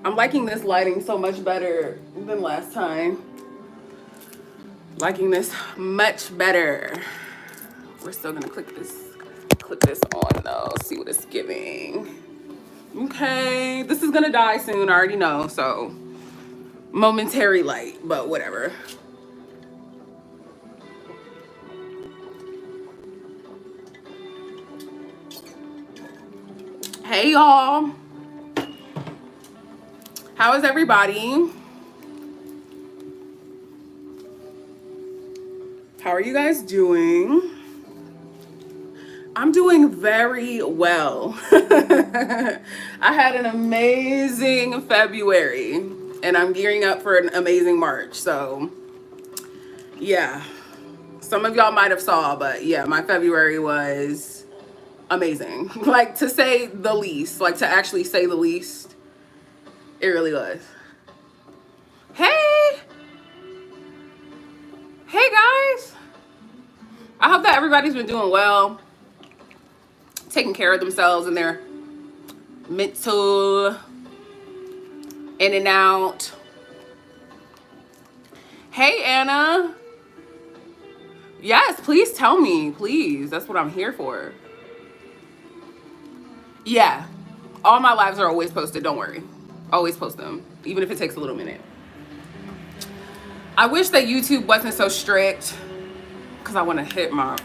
I'm liking this lighting so much better than last time. Liking this much better. We're still gonna click this on though, see what it's giving. Okay, this is gonna die soon, I already know, so momentary light, but whatever. Hey y'all, how is everybody? How are you guys doing? I'm doing very well. I had an amazing February and I'm gearing up for an amazing March. So yeah, some of y'all might have saw, but yeah, my February was amazing. Like, to say the least, like to actually say the least, it really was. Hey guys, I hope that everybody's been doing well, taking care of themselves and their mental in and out. Hey Anna, yes, please tell me, please. That's what I'm here for. Yeah, all my lives are always posted, don't worry. Always post them, even if it takes a little minute. I wish that YouTube wasn't so strict because I want to hit my,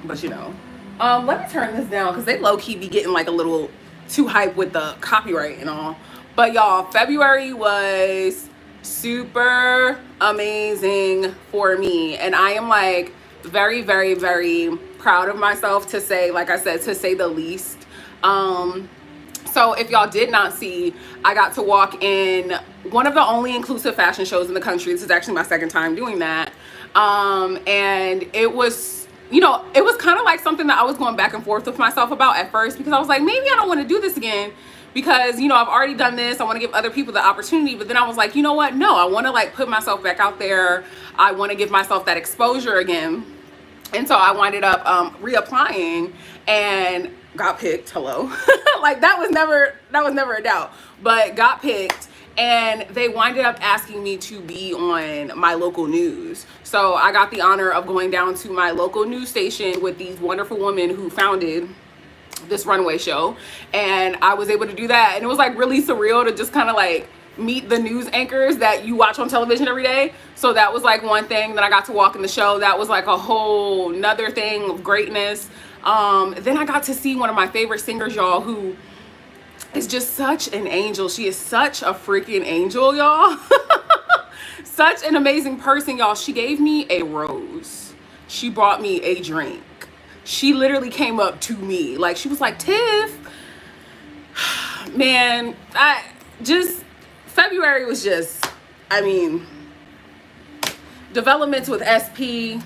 but you know. Let me turn this down because they low-key be getting like a little too hype with the copyright and all. But y'all, February was super amazing for me. And I am like very, very, very proud of myself, to say, like I said, to say the least. So if y'all did not see, I got to walk in one of the only inclusive fashion shows in the country. This is actually my second time doing that. And it was, you know, it was kind of like something that I was going back and forth with myself about at first, because I was like, maybe I don't want to do this again because, you know, I've already done this. I want to give other people the opportunity. But then I was like, you know what? No, I want to like put myself back out there. I want to give myself that exposure again. And so I winded up reapplying and got picked. Hello. Like that was never a doubt, but got picked. And they winded up asking me to be on my local news. So I got the honor of going down to my local news station with these wonderful women who founded this runway show. And I was able to do that. And it was like really surreal to just kind of like meet the news anchors that you watch on television every day. So that was like one thing that I got to walk in the show. That was like a whole nother thing of greatness. Then I got to see one of my favorite singers, y'all, who is just such an angel. She is such a freaking angel, y'all. Such an amazing person, y'all. She gave me a rose. She brought me a drink. She literally came up to me. Like, she was like, Tiff, man, February was just, I mean, developments with SP,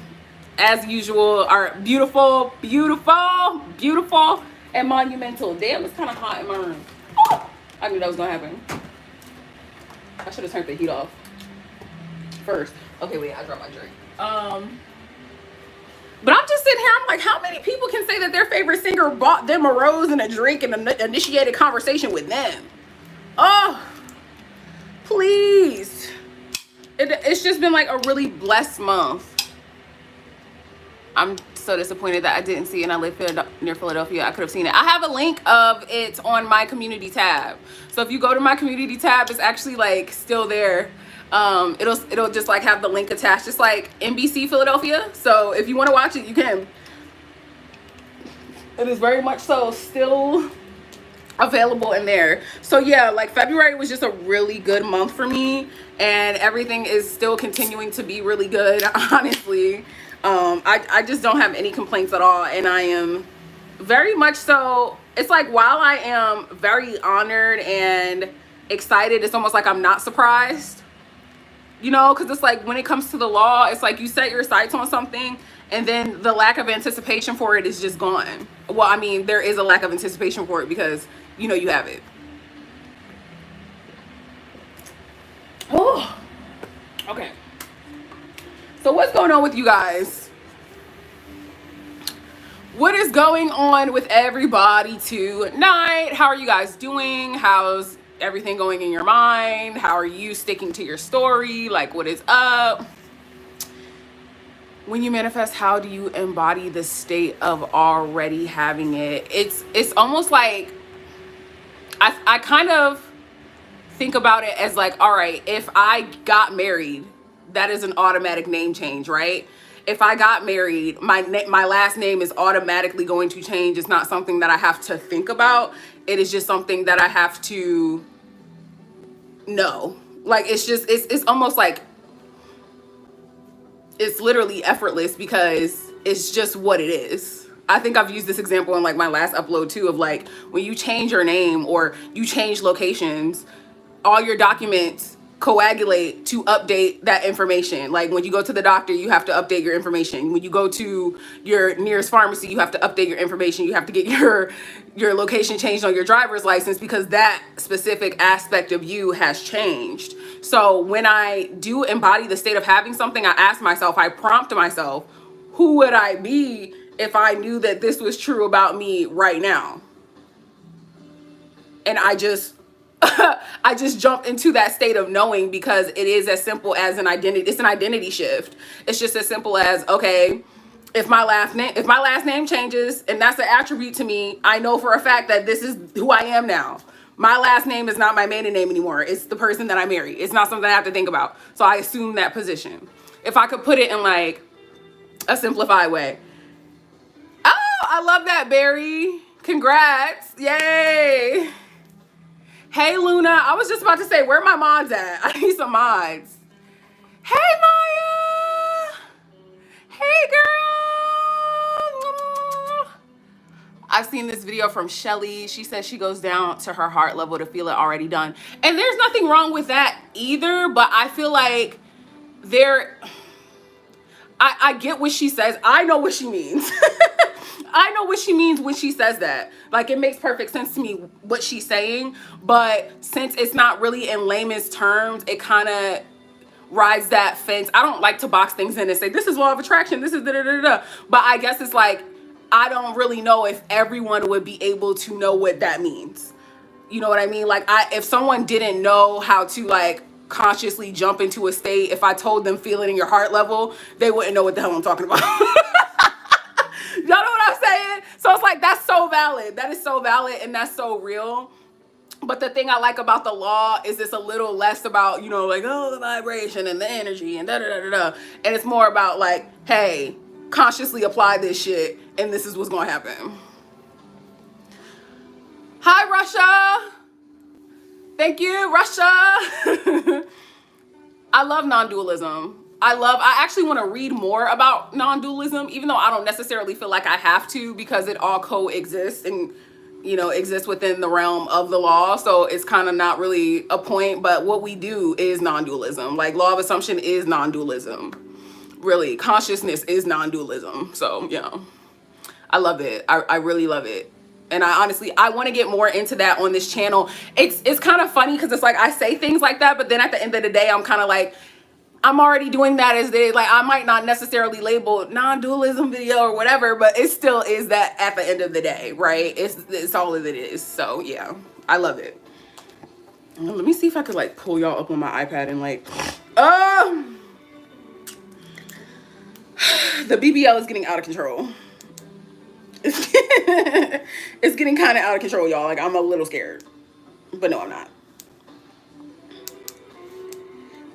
as usual, are beautiful, beautiful, beautiful, and monumental. Damn, it's kind of hot in my room. Oh, I knew that was gonna happen. I should have turned the heat off first. Okay, wait, I dropped my drink. But I'm just sitting here, I'm like, how many people can say that their favorite singer bought them a rose and a drink and initiated conversation with them? Oh, please. It's just been like a really blessed month. I'm so disappointed that I didn't see it, and I live near Philadelphia. I could have seen it. I have a link of it on my community tab. So if you go to my community tab, it's actually like still there. It'll just like have the link attached, just like NBC Philadelphia. So if you want to watch it, you can. It is very much so still available in there. So yeah, like February was just a really good month for me, and everything is still continuing to be really good, honestly. I just don't have any complaints at all, and I am very much so, it's like while I am very honored and excited, it's almost like I'm not surprised, you know, because it's like when it comes to the law, it's like you set your sights on something and then the lack of anticipation for it is just gone. Well, I mean, there is a lack of anticipation for it because, you know, you have it. Oh, okay. So what's going on with you guys? What is going on with everybody tonight? How are you guys doing? How's everything going in your mind? How are you sticking to your story? Like, what is up? When you manifest, how do you embody the state of already having it? It's almost like I kind of think about it as like, all right, if I got married, that is an automatic name change, right? If I got married, my last name is automatically going to change. It's not something that I have to think about. It is just something that I have to know. Like, it's almost like it's literally effortless because it's just what it is. I think I've used this example in like my last upload too, of like when you change your name or you change locations, all your documents coagulate to update that information. Like when you go to the doctor, you have to update your information. When you go to your nearest pharmacy, you have to update your information. You have to get your location changed on your driver's license because that specific aspect of you has changed. So when I do embody the state of having something, I ask myself, I prompt myself, who would I be if I knew that this was true about me right now? And I just I just jump into that state of knowing because it is as simple as an identity. It's an identity shift. It's just as simple as, okay, if my last name changes and that's an attribute to me, I know for a fact that this is who I am now. My last name is not my maiden name anymore. It's the person that I marry. It's not something I have to think about. So I assume that position. If I could put it in like a simplified way. Oh, I love that, Barry. Congrats. Yay. Hey, Luna. I was just about to say, where my mods at? I need some mods. Hey, Maya. Hey, girl. I've seen this video from Shelly. She says she goes down to her heart level to feel it already done. And there's nothing wrong with that either, but I feel like I get what she says. I know what she means. I know what she means when she says that. Like, it makes perfect sense to me what she's saying. But since it's not really in layman's terms, it kind of rides that fence. I don't like to box things in and say, this is law of attraction. This is da-da-da-da. But I guess it's like, I don't really know if everyone would be able to know what that means. You know what I mean? Like, if someone didn't know how to, like, consciously jump into a state, if I told them feel it in your heart level, they wouldn't know what the hell I'm talking about. Y'all know what I'm saying? So it's like, that's so valid. That is so valid and that's so real. But the thing I like about the law is it's a little less about, you know, like, oh, the vibration and the energy and da-da-da-da-da. And it's more about like, hey, consciously apply this shit and this is what's going to happen. Hi, Russia. Thank you, Russia. I love non-dualism. I actually want to read more about non-dualism, even though I don't necessarily feel like I have to, because it all coexists and, you know, exists within the realm of the law. So it's kind of not really a point, but what we do is non-dualism. Like, law of assumption is non-dualism. Really, consciousness is non-dualism. So, you know, I love it. I really love it. And I honestly, I want to get more into that on this channel. It's kind of funny because it's like I say things like that, but then at the end of the day, I'm kind of like, I'm already doing that as they, like, I might not necessarily label non-dualism video or whatever, but it still is that at the end of the day, right? It's all that it is. So yeah, I love it. Let me see if I could like pull y'all up on my iPad and like, the BBL is getting out of control. It's getting kind of out of control, y'all. Like, I'm a little scared, but no, I'm not.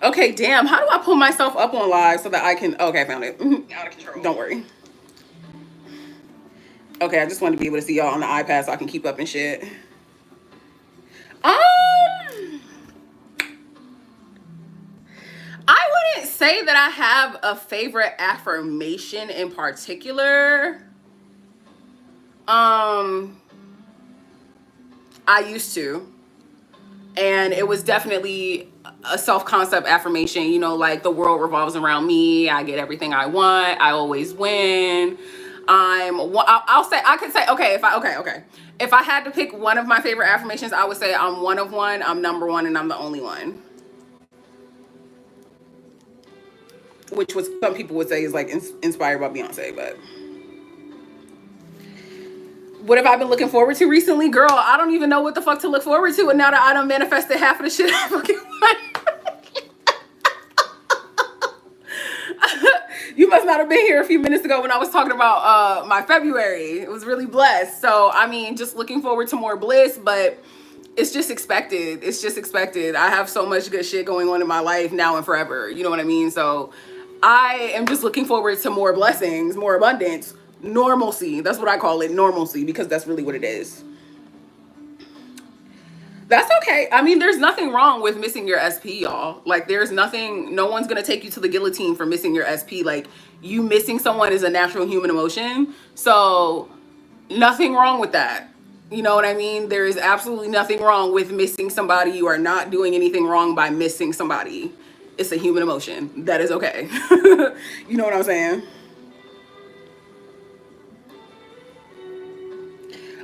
Okay, damn. How do I pull myself up on live so that I can... Okay, I found it. Out of control. Don't worry. Okay, I just wanted to be able to see y'all on the iPad so I can keep up and shit. I wouldn't say that I have a favorite affirmation in particular. I used to. And it was definitely a self-concept affirmation, you know, like the world revolves around me. I get everything I want. I always win. I could say, okay, if I had to pick one of my favorite affirmations, I would say I'm one of one, I'm number one, and I'm the only one. Which was, some people would say is like inspired by Beyonce, but What have I been looking forward to recently? Girl, I don't even know what the fuck to look forward to. And now that I done manifested half of the shit I fucking want. You must not have been here a few minutes ago when I was talking about my February. It was really blessed. So, I mean, just looking forward to more bliss, but it's just expected. It's just expected. I have so much good shit going on in my life now and forever. You know what I mean? So I am just looking forward to more blessings, more abundance, normalcy. That's what I call it, normalcy, because that's really what it is. That's okay. I mean, there's nothing wrong with missing your SP, y'all. Like, there's nothing, no one's gonna take you to the guillotine for missing your SP. Like, you missing someone is a natural human emotion. So, nothing wrong with that. You know what I mean? There is absolutely nothing wrong with missing somebody. You are not doing anything wrong by missing somebody. It's a human emotion. That is okay. You know what I'm saying?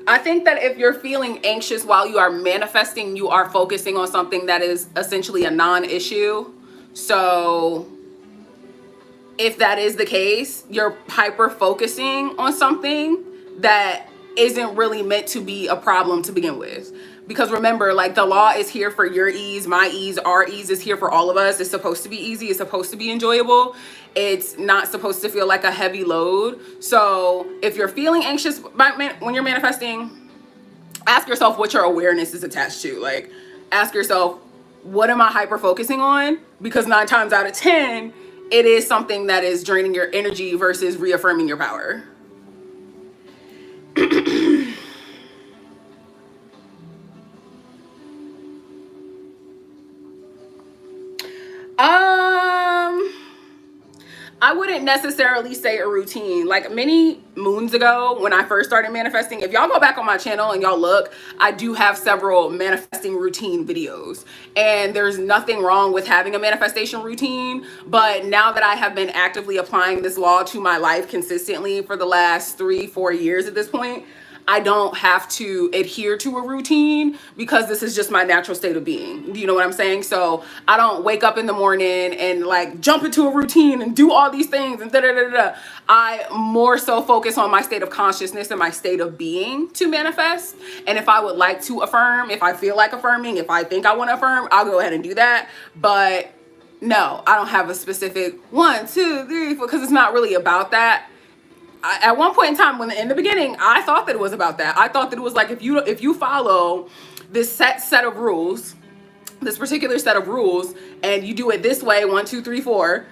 I think that if you're feeling anxious while you are manifesting, you are focusing on something that is essentially a non-issue. So if that is the case, you're hyper focusing on something that isn't really meant to be a problem to begin with. Because remember, like, the law is here for your ease, my ease, our ease is here for all of us. It's supposed to be easy. It's supposed to be enjoyable. It's not supposed to feel like a heavy load. So if you're feeling anxious when you're manifesting, ask yourself what your awareness is attached to. Like, ask yourself, what am I hyper focusing on? Because 9 times out of 10, it is something that is draining your energy versus reaffirming your power. I wouldn't necessarily say a routine. Like, many moons ago when I first started manifesting, if y'all go back on my channel and y'all look, I do have several manifesting routine videos, and there's nothing wrong with having a manifestation routine. But now that I have been actively applying this law to my life consistently for the last 3-4 years at this point, I don't have to adhere to a routine because this is just my natural state of being. Do you know what I'm saying? So I don't wake up in the morning and like jump into a routine and do all these things and da-da-da-da. I more so focus on my state of consciousness and my state of being to manifest. And if I would like to affirm, if I feel like affirming, if I think I want to affirm, I'll go ahead and do that. But no, I don't have a specific 1, 2, 3, 4, because it's not really about that. At one point in time, in the beginning, I thought that it was about that. I thought that it was like, if you follow this set of rules, this particular set of rules, and you do it this way, 1, 2, 3, 4,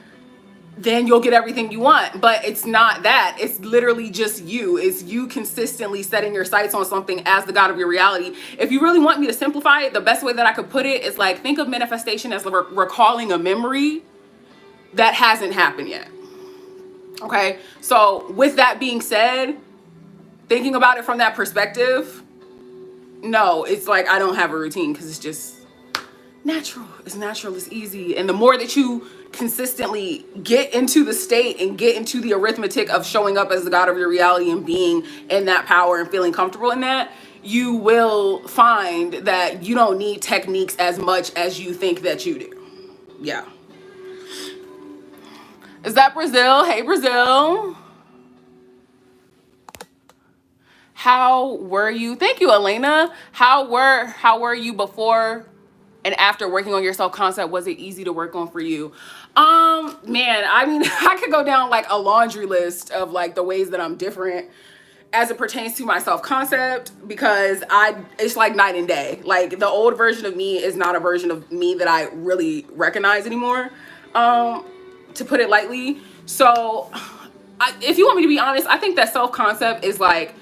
then you'll get everything you want. But it's not that. It's literally just you. It's you consistently setting your sights on something as the God of your reality. If you really want me to simplify it, the best way that I could put it is like, think of manifestation as recalling a memory that hasn't happened yet. Okay, so with that being said, thinking about it from that perspective, no, it's like I don't have a routine because it's just natural. It's natural, it's easy. And the more that you consistently get into the state and get into the arithmetic of showing up as the God of your reality and being in that power and feeling comfortable in that, you will find that you don't need techniques as much as you think that you do. Yeah. Is that Brazil? Hey, Brazil. How were you? Thank you, Elena. How were you before and after working on your self-concept? Was it easy to work on for you? Man, I mean, I could go down like a laundry list of like the ways that I'm different as it pertains to my self-concept, because it's like night and day. Like, the old version of me is not a version of me that I really recognize anymore. To put it lightly. So if you want me to be honest, I think that self-concept is like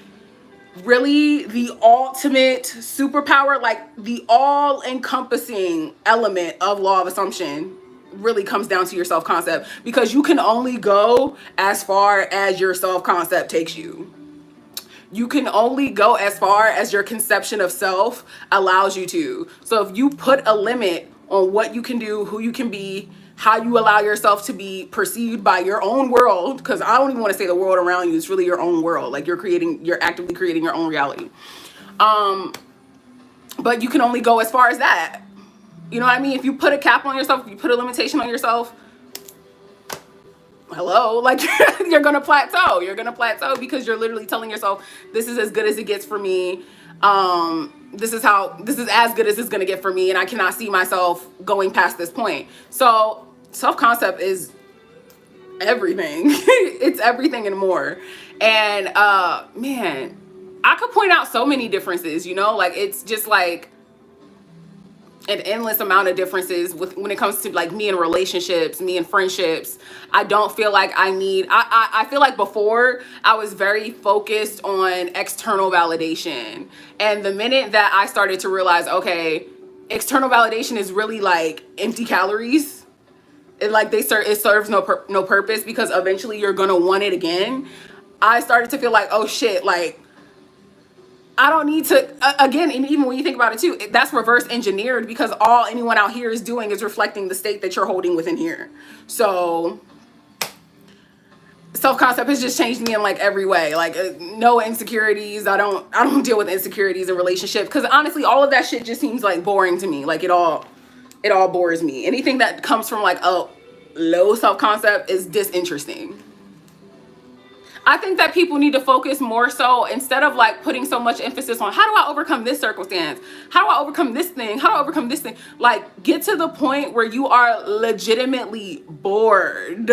really the ultimate superpower. Like, the all-encompassing element of law of assumption really comes down to your self-concept, because you can only go as far as your self-concept takes you. You can only go as far as your conception of self allows you to. So if you put a limit on what you can do, who you can be, how you allow yourself to be perceived by your own world, because I don't even want to say the world around you, it's really your own world. Like, you're actively creating your own reality. But you can only go as far as that. You know what I mean? If you put a cap on yourself, if you put a limitation on yourself, hello, like you're gonna plateau. You're gonna plateau because you're literally telling yourself, this is as good as it gets for me. This is as good as it's gonna get for me, and I cannot see myself going past this point. So self-concept is everything. It's everything and more. And man, I could point out so many differences, you know, like it's just like an endless amount of differences with when it comes to like me and relationships, me and friendships. I don't feel like I feel like before I was very focused on external validation. And the minute that I started to realize, okay, external validation is really like empty calories. It serves no purpose, because eventually you're gonna want it again. I started to feel like, oh shit, like I don't need to, again, and even when you think about it too, that's reverse engineered, because all anyone out here is doing is reflecting the state that you're holding within here. So self-concept has just changed me in like every way. Like no insecurities. I don't deal with insecurities in relationships, because honestly all of that shit just seems like boring to me. Like it all bores me. Anything that comes from like a low self-concept is disinteresting. I think that people need to focus more so, instead of like putting so much emphasis on how do I overcome this circumstance? How do I overcome this thing? How do I overcome this thing? Like get to the point where you are legitimately bored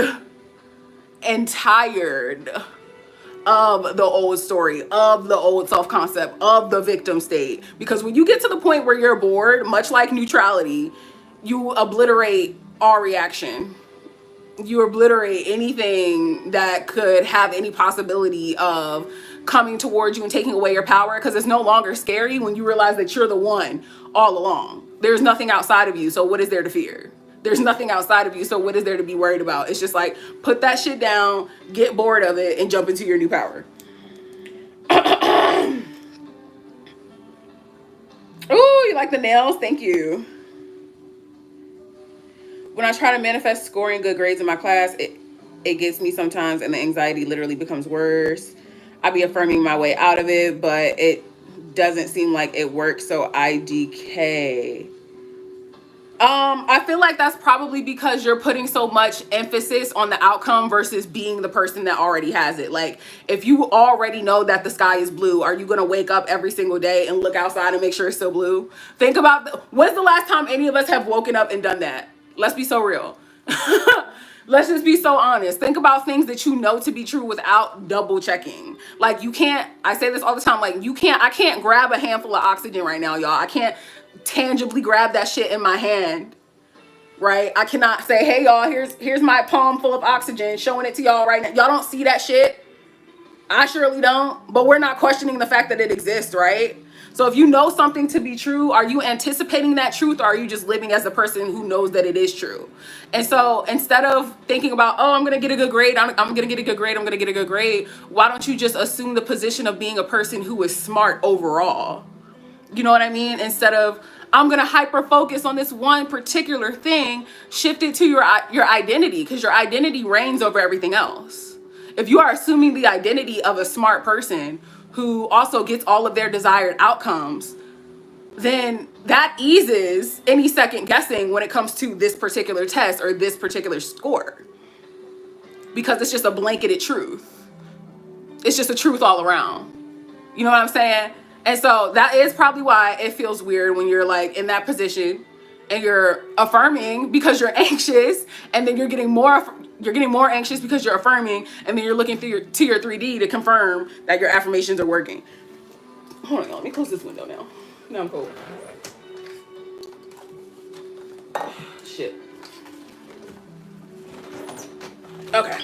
and tired of the old story, of the old self-concept, of the victim state. Because when you get to the point where you're bored, much like neutrality, you obliterate all reaction. You obliterate anything that could have any possibility of coming towards you and taking away your power, because it's no longer scary when you realize that you're the one all along. There's nothing outside of you, so what is there to fear? There's nothing outside of you, so what is there to be worried about? It's just like, put that shit down, get bored of it, and jump into your new power. Ooh, you like the nails? Thank you. When I try to manifest scoring good grades in my class, it gets me sometimes, and the anxiety literally becomes worse. I be affirming my way out of it, but it doesn't seem like it works, so I decay. I feel like that's probably because you're putting so much emphasis on the outcome versus being the person that already has it. Like, if you already know that the sky is blue, are you going to wake up every single day and look outside and make sure it's still blue? Think about, when's the last time any of us have woken up and done that? Let's be so real. Let's just be so honest. Think about things that you know to be true without double checking. Like you can't, I say this all the time, like I can't grab a handful of oxygen right now, y'all. I can't tangibly grab that shit in my hand, right? I cannot say, hey y'all, here's my palm full of oxygen, showing it to y'all right now. Y'all don't see that shit. I surely don't, but we're not questioning the fact that it exists, right? So if you know something to be true, are you anticipating that truth, or are you just living as a person who knows that it is true? And so instead of thinking about, oh, I'm going to get a good grade, I'm going to get a good grade, I'm going to get a good grade, why don't you just assume the position of being a person who is smart overall? You know what I mean? Instead of, I'm going to hyper focus on this one particular thing, shift it to your identity, because your identity reigns over everything else. If you are assuming the identity of a smart person who also gets all of their desired outcomes, then that eases any second guessing when it comes to this particular test or this particular score, because it's just a blanketed truth. It's just a truth all around. You know what I'm saying? And so that is probably why it feels weird when you're like in that position and you're affirming because you're anxious, and then you're getting more anxious because you're affirming, and then you're looking through your 3D to confirm that your affirmations are working. Hold on, let me close this window now. Now I'm cold. Shit. Okay.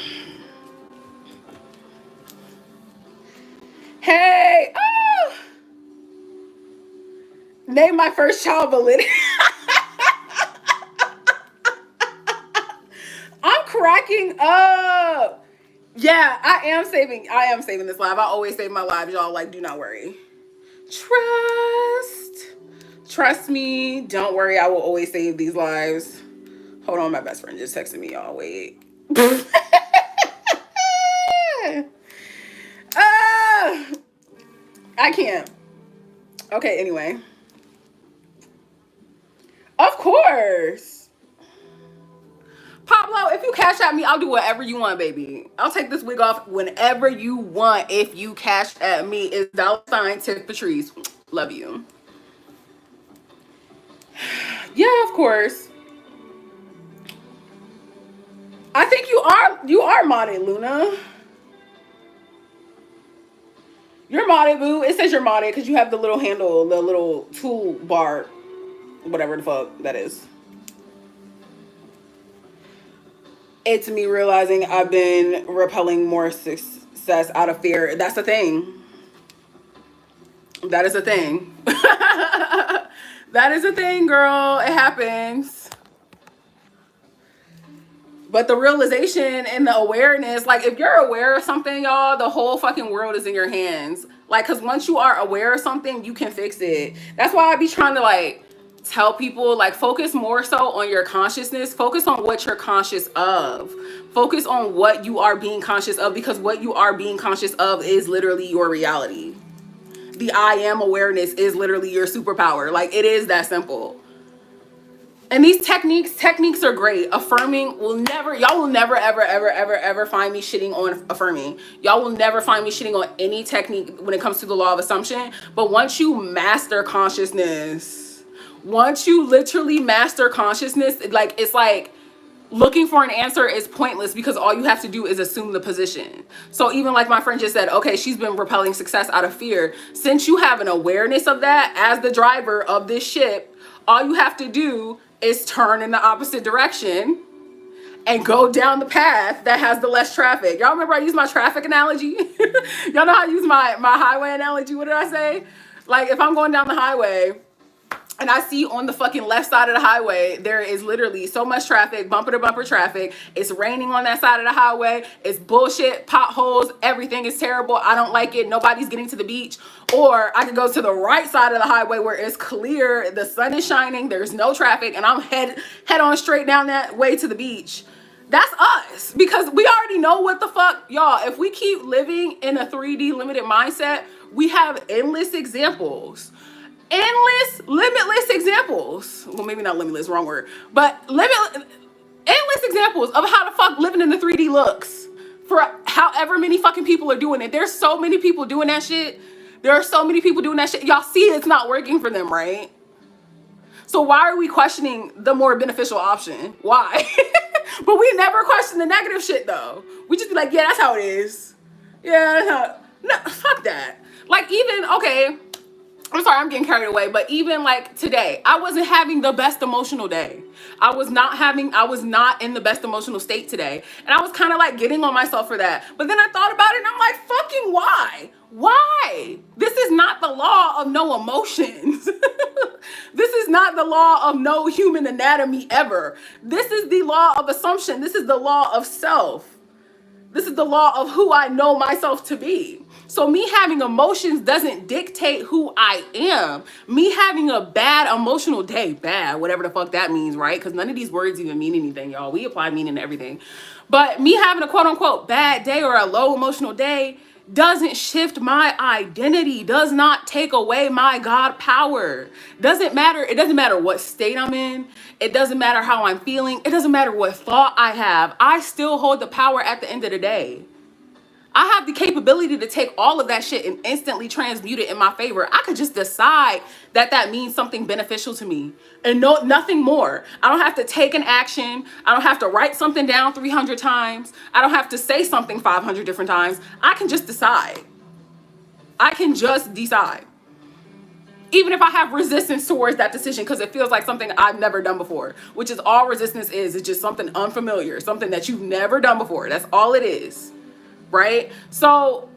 Hey! Oh! Name my first child validity. I'm cracking up. Yeah, I am saving this live. I always save my lives, y'all. Like, do not worry. Trust me. Don't worry. I will always save these lives. Hold on, my best friend just texted me, y'all. Wait. I can't. Okay, anyway. Of course. Pablo, if you cash at me, I'll do whatever you want, baby. I'll take this wig off whenever you want. If you cash at me, it's $ Tiff Patrice. Love you. Yeah, of course. I think you are modded, Luna. You're modded, boo. It says you're modded because you have the little handle, the little tool bar, whatever the fuck that is. It's me realizing I've been repelling more success out of fear. That's the thing. That is a thing. That is a thing, girl. It happens. But the realization and the awareness, like if you're aware of something, y'all, the whole fucking world is in your hands. Like, because once you are aware of something, you can fix it. That's why I be trying to like tell people, like, focus more so on your consciousness. Focus on what you're conscious of. Focus on what you are being conscious of, because what you are being conscious of is literally your reality. The I am awareness is literally your superpower. Like, it is that simple. And these techniques are great. Affirming will never, y'all will never, ever, ever, ever, ever find me shitting on affirming. Y'all will never find me shitting on any technique when it comes to the law of assumption. But once you master consciousness, once you literally master consciousness, like, it's like looking for an answer is pointless because all you have to do is assume the position. So even like my friend just said, okay, she's been repelling success out of fear. Since you have an awareness of that as the driver of this ship, all you have to do is turn in the opposite direction and go down the path that has the less traffic. Y'all remember I used my traffic analogy? Y'all know how I use my highway analogy? What did I say? Like, if I'm going down the highway and I see on the fucking left side of the highway, there is literally so much traffic, bumper to bumper traffic. It's raining on that side of the highway. It's bullshit, potholes, everything is terrible. I don't like it. Nobody's getting to the beach. Or I could go to the right side of the highway where it's clear, the sun is shining, there's no traffic, and I'm head on straight down that way to the beach. That's us, because we already know what the fuck, y'all. If we keep living in a 3D limited mindset, we have endless examples. Limitless examples. Well, maybe not limitless, wrong word. But endless examples of how the fuck living in the 3D looks for however many fucking people are doing it. There's so many people doing that shit. There are so many people doing that shit. Y'all see it's not working for them, right? So why are we questioning the more beneficial option? Why? But we never question the negative shit, though. We just be like, yeah, that's how it is. Yeah, that's how. No, fuck that. Like, even, okay, I'm sorry, I'm getting carried away, but even like today, I wasn't having the best emotional day. I was not in the best emotional state today. And I was kind of like getting on myself for that. But then I thought about it and I'm like, fucking why? Why? This is not the law of no emotions. This is not the law of no human anatomy ever. This is the law of assumption. This is the law of self. This is the law of who I know myself to be. So me having emotions doesn't dictate who I am. Me having a bad emotional day, bad, whatever the fuck that means, right? Because none of these words even mean anything, y'all. We apply meaning to everything. But me having a quote unquote bad day or a low emotional day doesn't shift my identity, does not take away my God power. Doesn't matter. It doesn't matter what state I'm in. It doesn't matter how I'm feeling. It doesn't matter what thought I have. I still hold the power at the end of the day. I have the capability to take all of that shit and instantly transmute it in my favor. I could just decide that that means something beneficial to me and nothing more. I don't have to take an action. I don't have to write something down 300 times. I don't have to say something 500 different times. I can just decide. I can just decide. Even if I have resistance towards that decision because it feels like something I've never done before, which is all resistance is. It's just something unfamiliar, something that you've never done before. That's all it is. Right? So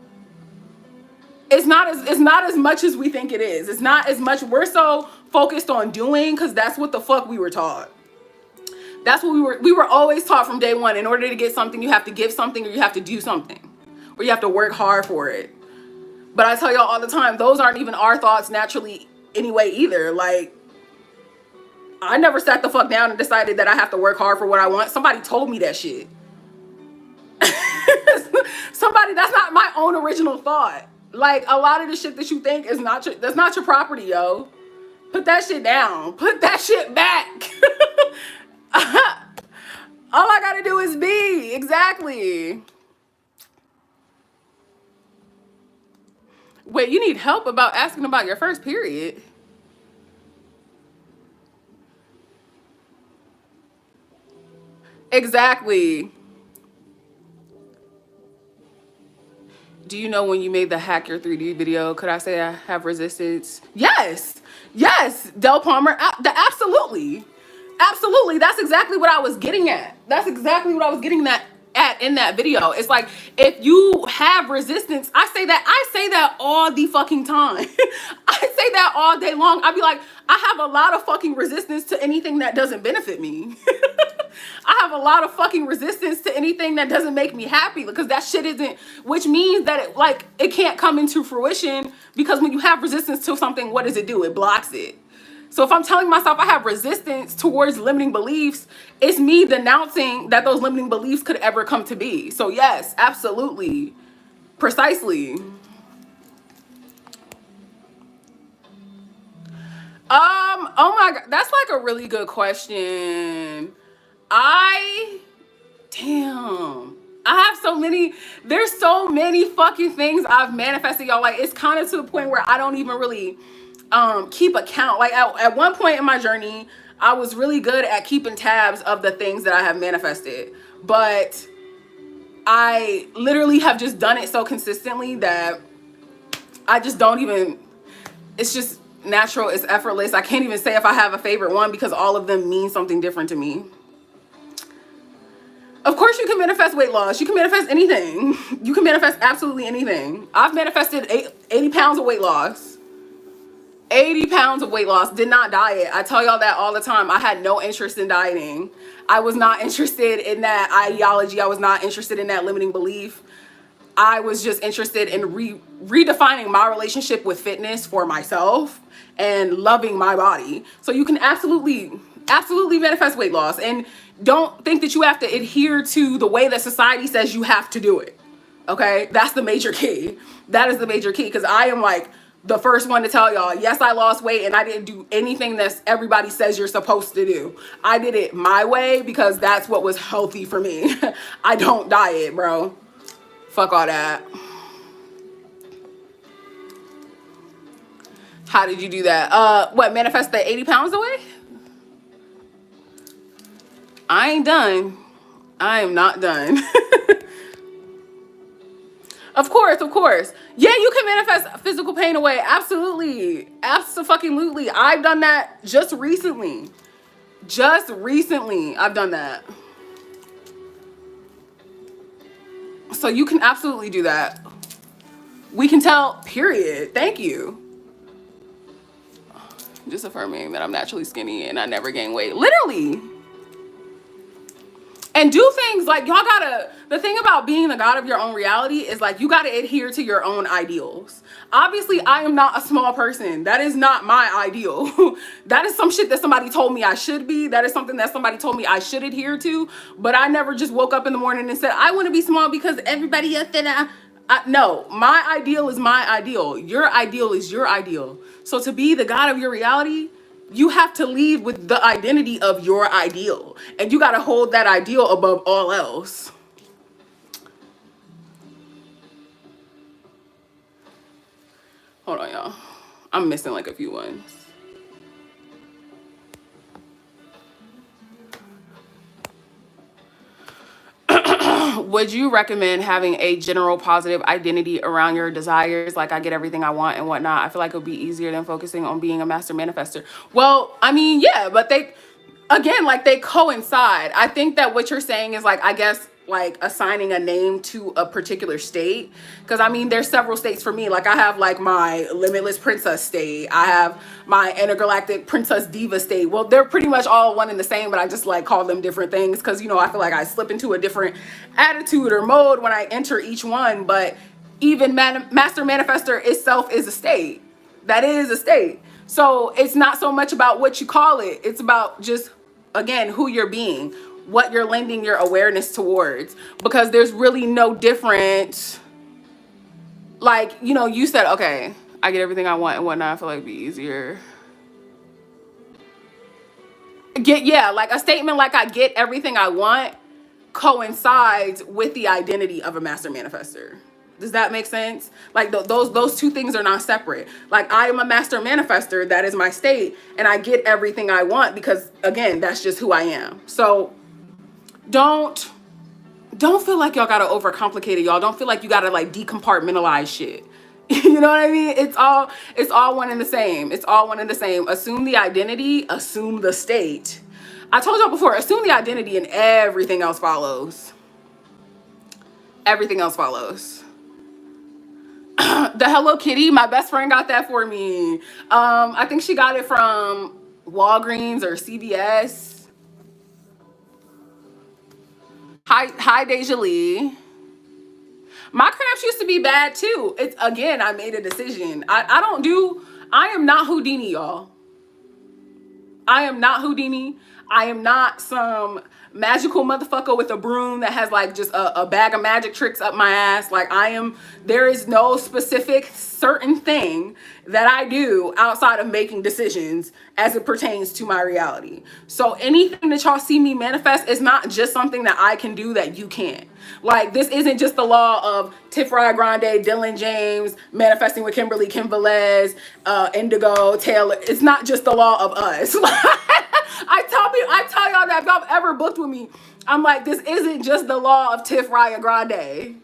it's not as much as we think it is. It's not as much. We're so focused on doing because that's what the fuck we were taught. That's what we were always taught from day one. In order to get something, you have to give something or you have to do something or you have to work hard for it. But I tell y'all all the time, those aren't even our thoughts naturally anyway either. Like, I never sat the fuck down and decided that I have to work hard for what I want. Somebody told me that shit. That's not my own original thought. Like, a lot of the shit that you think is that's not your property, yo. Put that shit down. Put that shit back. All I gotta do is be. Exactly. Wait, you need help about asking about your first period? Exactly. Do you know when you made the hack your 3D video, could I say I have resistance? Yes. Yes, Del Palmer. Absolutely. Absolutely. That's exactly what I was getting at. That's exactly what I was getting at in that video. It's like, if you have resistance, I say that all the fucking time. I say that all day long. I'd be like, I have a lot of fucking resistance to anything that doesn't benefit me. I have a lot of fucking resistance to anything that doesn't make me happy, because that shit isn't, which means that it can't come into fruition, because when you have resistance to something, what does it do? It blocks it. So if I'm telling myself I have resistance towards limiting beliefs, it's me denouncing that those limiting beliefs could ever come to be. So yes, absolutely. Precisely. Oh my God, that's like a really good question. Damn. I have there's so many fucking things I've manifested, y'all. Like, it's kind of to the point where I don't even really keep account. Like, at one point in my journey, I was really good at keeping tabs of the things that I have manifested. But I literally have just done it so consistently that I just don't even, it's just natural, it's effortless. I can't even say if I have a favorite one, because all of them mean something different to me. Of course you can manifest weight loss. You can manifest anything. You can manifest absolutely anything. I've manifested 80 pounds of weight loss. 80 pounds of weight loss. Did not diet. I tell y'all that all the time. I had no interest in dieting. I was not interested in that ideology. I was not interested in that limiting belief. I was just interested in redefining my relationship with fitness for myself and loving my body. So you can absolutely manifest weight loss. And don't think that you have to adhere to the way that society says you have to do it. Okay? That's the major key. That is the major key. Because I am like the first one to tell y'all, yes, I lost weight and I didn't do anything that everybody says you're supposed to do. I did it my way because that's what was healthy for me. I don't diet, bro. Fuck all that. How did you do that? What, manifest the 80 pounds away? I ain't done. I am not done. Of course. Yeah, you can manifest physical pain away. Absolutely. Absolutely. I've done that just recently. I've done that. So you can absolutely do that. We can tell, period. Thank you. Just affirming that I'm naturally skinny and I never gain weight. Literally. And do things like, y'all gotta, the thing about being the god of your own reality is like, you gotta adhere to your own ideals. Obviously, I am not a small person. That is not my ideal. That is some shit that somebody told me I should be. That is something that somebody told me I should adhere to. But I never just woke up in the morning and said, I wanna be small because everybody else said no, my ideal is my ideal. Your ideal is your ideal. So to be the god of your reality, you have to lead with the identity of your ideal. And you got to hold that ideal above all else. Hold on, y'all. I'm missing like a few ones. Would you recommend having a general positive identity around your desires? Like, I get everything I want and whatnot. I feel like it would be easier than focusing on being a master manifester. Well, I mean, yeah, but they coincide. I think that what you're saying is like, I guess, like assigning a name to a particular state. Because I mean, there's several states for me. Like, I have like my limitless princess state. I have my intergalactic princess diva state. Well, they're pretty much all one and the same, but I just like call them different things because, you know, I feel like I slip into a different attitude or mode when I enter each one. But even master manifester itself is a state. That is a state. So it's not so much about what you call it. It's about just, again, who you're being, what you're lending your awareness towards, because there's really no different, like, you know, you said, okay, I get everything I want and whatnot. I feel like it'd be easier. Yeah, like a statement like I get everything I want coincides with the identity of a master manifester. Does that make sense? Like those two things are not separate. Like I am a master manifester, that is my state, and I get everything I want because again, that's just who I am. So don't feel like y'all gotta overcomplicate it, y'all. Don't feel like you gotta like decompartmentalize shit. You know what I mean? It's all one and the same. It's all one and the same. Assume the identity, assume the state. I told y'all before, assume the identity and everything else follows. Everything else follows. The Hello Kitty, my best friend got that for me. I think she got it from Walgreens or CVS. Hi Deja Lee. My cramps used to be bad too. It's again, I made a decision. I am not Houdini, y'all. I am not Houdini. I am not some magical motherfucker with a broom that has like just a bag of magic tricks up my ass. Like there is no specific certain thing that I do outside of making decisions as it pertains to my reality. So anything that y'all see me manifest is not just something that I can do that you can't. Like this isn't just the law of Tiffany Grande, Dylan James, manifesting with Kimberly, Kim Velez, Indigo, Taylor. It's not just the law of us. I tell y'all that if y'all ever booked with me, I'm like, this isn't just the law of Tiffany Grande.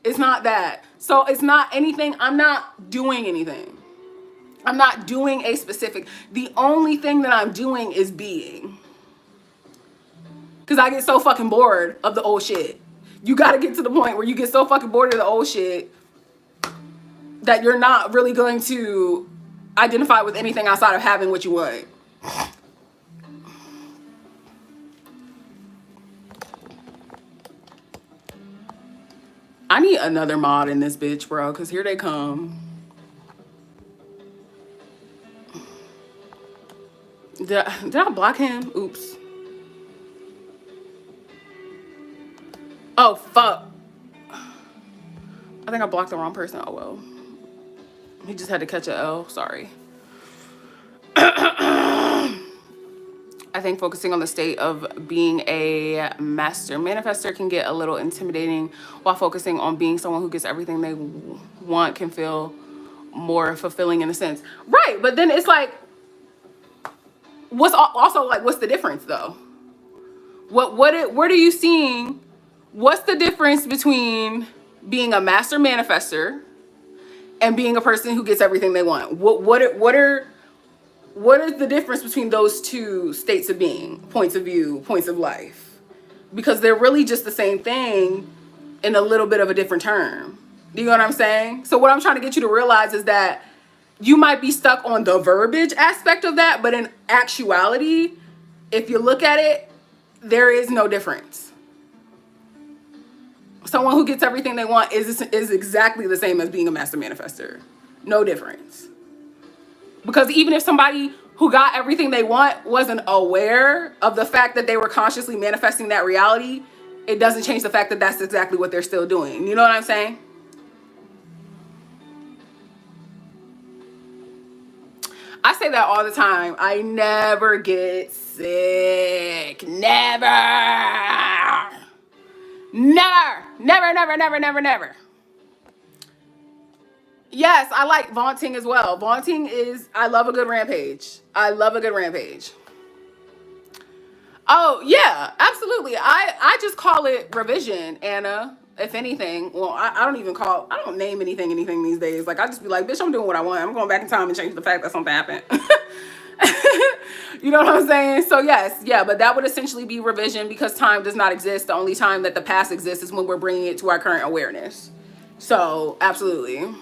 It's not that. So it's not anything. I'm not doing anything. I'm not doing a specific. The only thing that I'm doing is being. Because I get so fucking bored of the old shit. You got to get to the point where you get so fucking bored of the old shit that you're not really going to identify with anything outside of having what you want. I need another mod in this bitch, bro, because here they come. Did I block him? Oops. Oh, fuck. I think I blocked the wrong person. Oh, well. He just had to catch a L. Sorry. I think focusing on the state of being a master manifester can get a little intimidating, while focusing on being someone who gets everything they want can feel more fulfilling in a sense. Right, but then it's like, what's the difference though? What are you seeing? What's the difference between being a master manifester and being a person who gets everything they want? What is the difference between those two states of being, points of view, points of life? Because they're really just the same thing in a little bit of a different term. Do you know what I'm saying? So what I'm trying to get you to realize is that you might be stuck on the verbiage aspect of that, but in actuality, if you look at it, there is no difference. Someone who gets everything they want is exactly the same as being a master manifester. No difference. Because even if somebody who got everything they want wasn't aware of the fact that they were consciously manifesting that reality, it doesn't change the fact that that's exactly what they're still doing. You know what I'm saying? I say that all the time. I never get sick. Never. Never. Never, never, never, never, never. Yes, I like vaunting as well. Vaunting is, I love a good rampage. I love a good rampage. Oh, yeah, absolutely. I just call it revision, Anna, if anything. Well, I don't name anything these days. Like, I just be like, bitch, I'm doing what I want. I'm going back in time and change the fact that something happened. You know what I'm saying? So yes, yeah, but that would essentially be revision because time does not exist. The only time that the past exists is when we're bringing it to our current awareness. So, absolutely.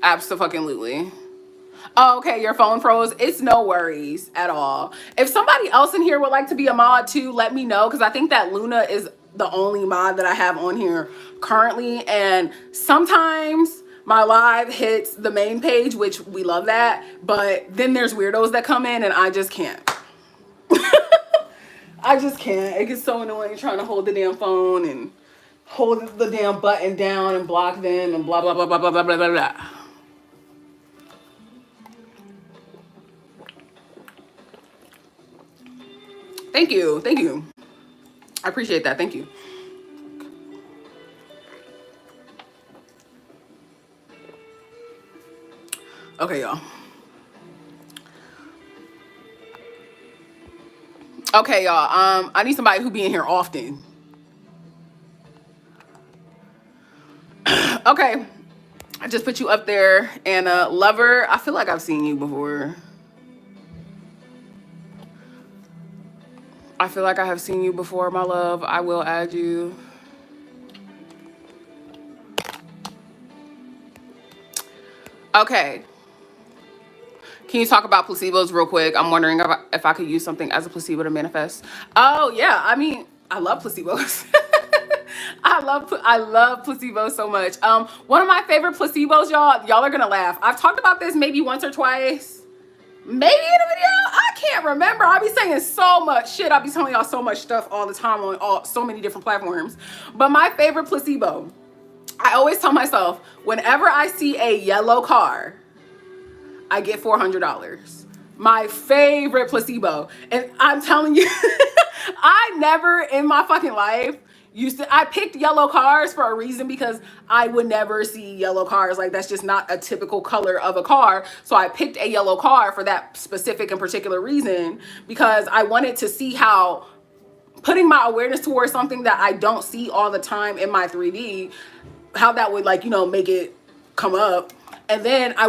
Absolutely. Oh, okay, your phone froze. It's no worries at all. If somebody else in here would like to be a mod too, let me know, because I think that Luna is the only mod that I have on here currently, and sometimes my live hits the main page, which we love that, but then there's weirdos that come in and I just can't. I just can't. It gets so annoying trying to hold the damn phone and hold the damn button down and block them and blah blah blah blah blah blah blah blah. Thank you. I appreciate that. Thank you. Okay, y'all. Okay, y'all. I need somebody who be in here often. Okay. I just put you up there. And Lover, I feel like I've seen you before. I feel like I have seen you before, my love. I will add you. Okay. Can you talk about placebos real quick? I'm wondering if I could use something as a placebo to manifest. Oh yeah, I mean, I love placebos. I love placebos so much. One of my favorite placebos, y'all are gonna laugh. I've talked about this maybe once or twice, maybe in a video. I can't remember. I be saying so much shit. I be telling y'all so much stuff all the time on so many different platforms. But my favorite placebo, I always tell myself, whenever I see a yellow car, I get $400. My favorite placebo. And I'm telling you, I never in my fucking life I picked yellow cars for a reason, because I would never see yellow cars. Like, that's just not a typical color of a car. So I picked a yellow car for that specific and particular reason, because I wanted to see how putting my awareness towards something that I don't see all the time in my 3D, how that would, like, you know, make it come up. And then I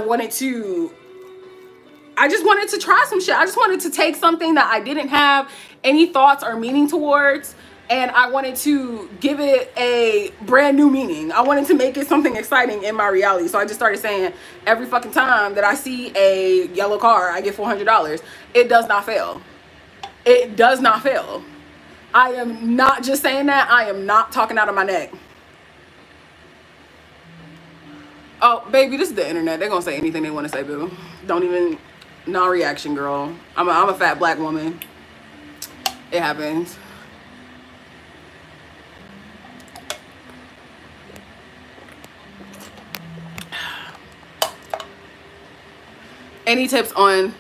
just wanted to try some shit. I just wanted to take something that I didn't have any thoughts or meaning towards, and I wanted to give it a brand new meaning. I wanted to make it something exciting in my reality. So I just started saying, every fucking time that I see a yellow car, I get $400. It does not fail. It does not fail. I am not just saying that. I am not talking out of my neck. Oh, baby, this is the internet. They're gonna say anything they want to say, boo. Don't even... Non-reaction, girl. I'm a fat black woman. It happens. Any tips on...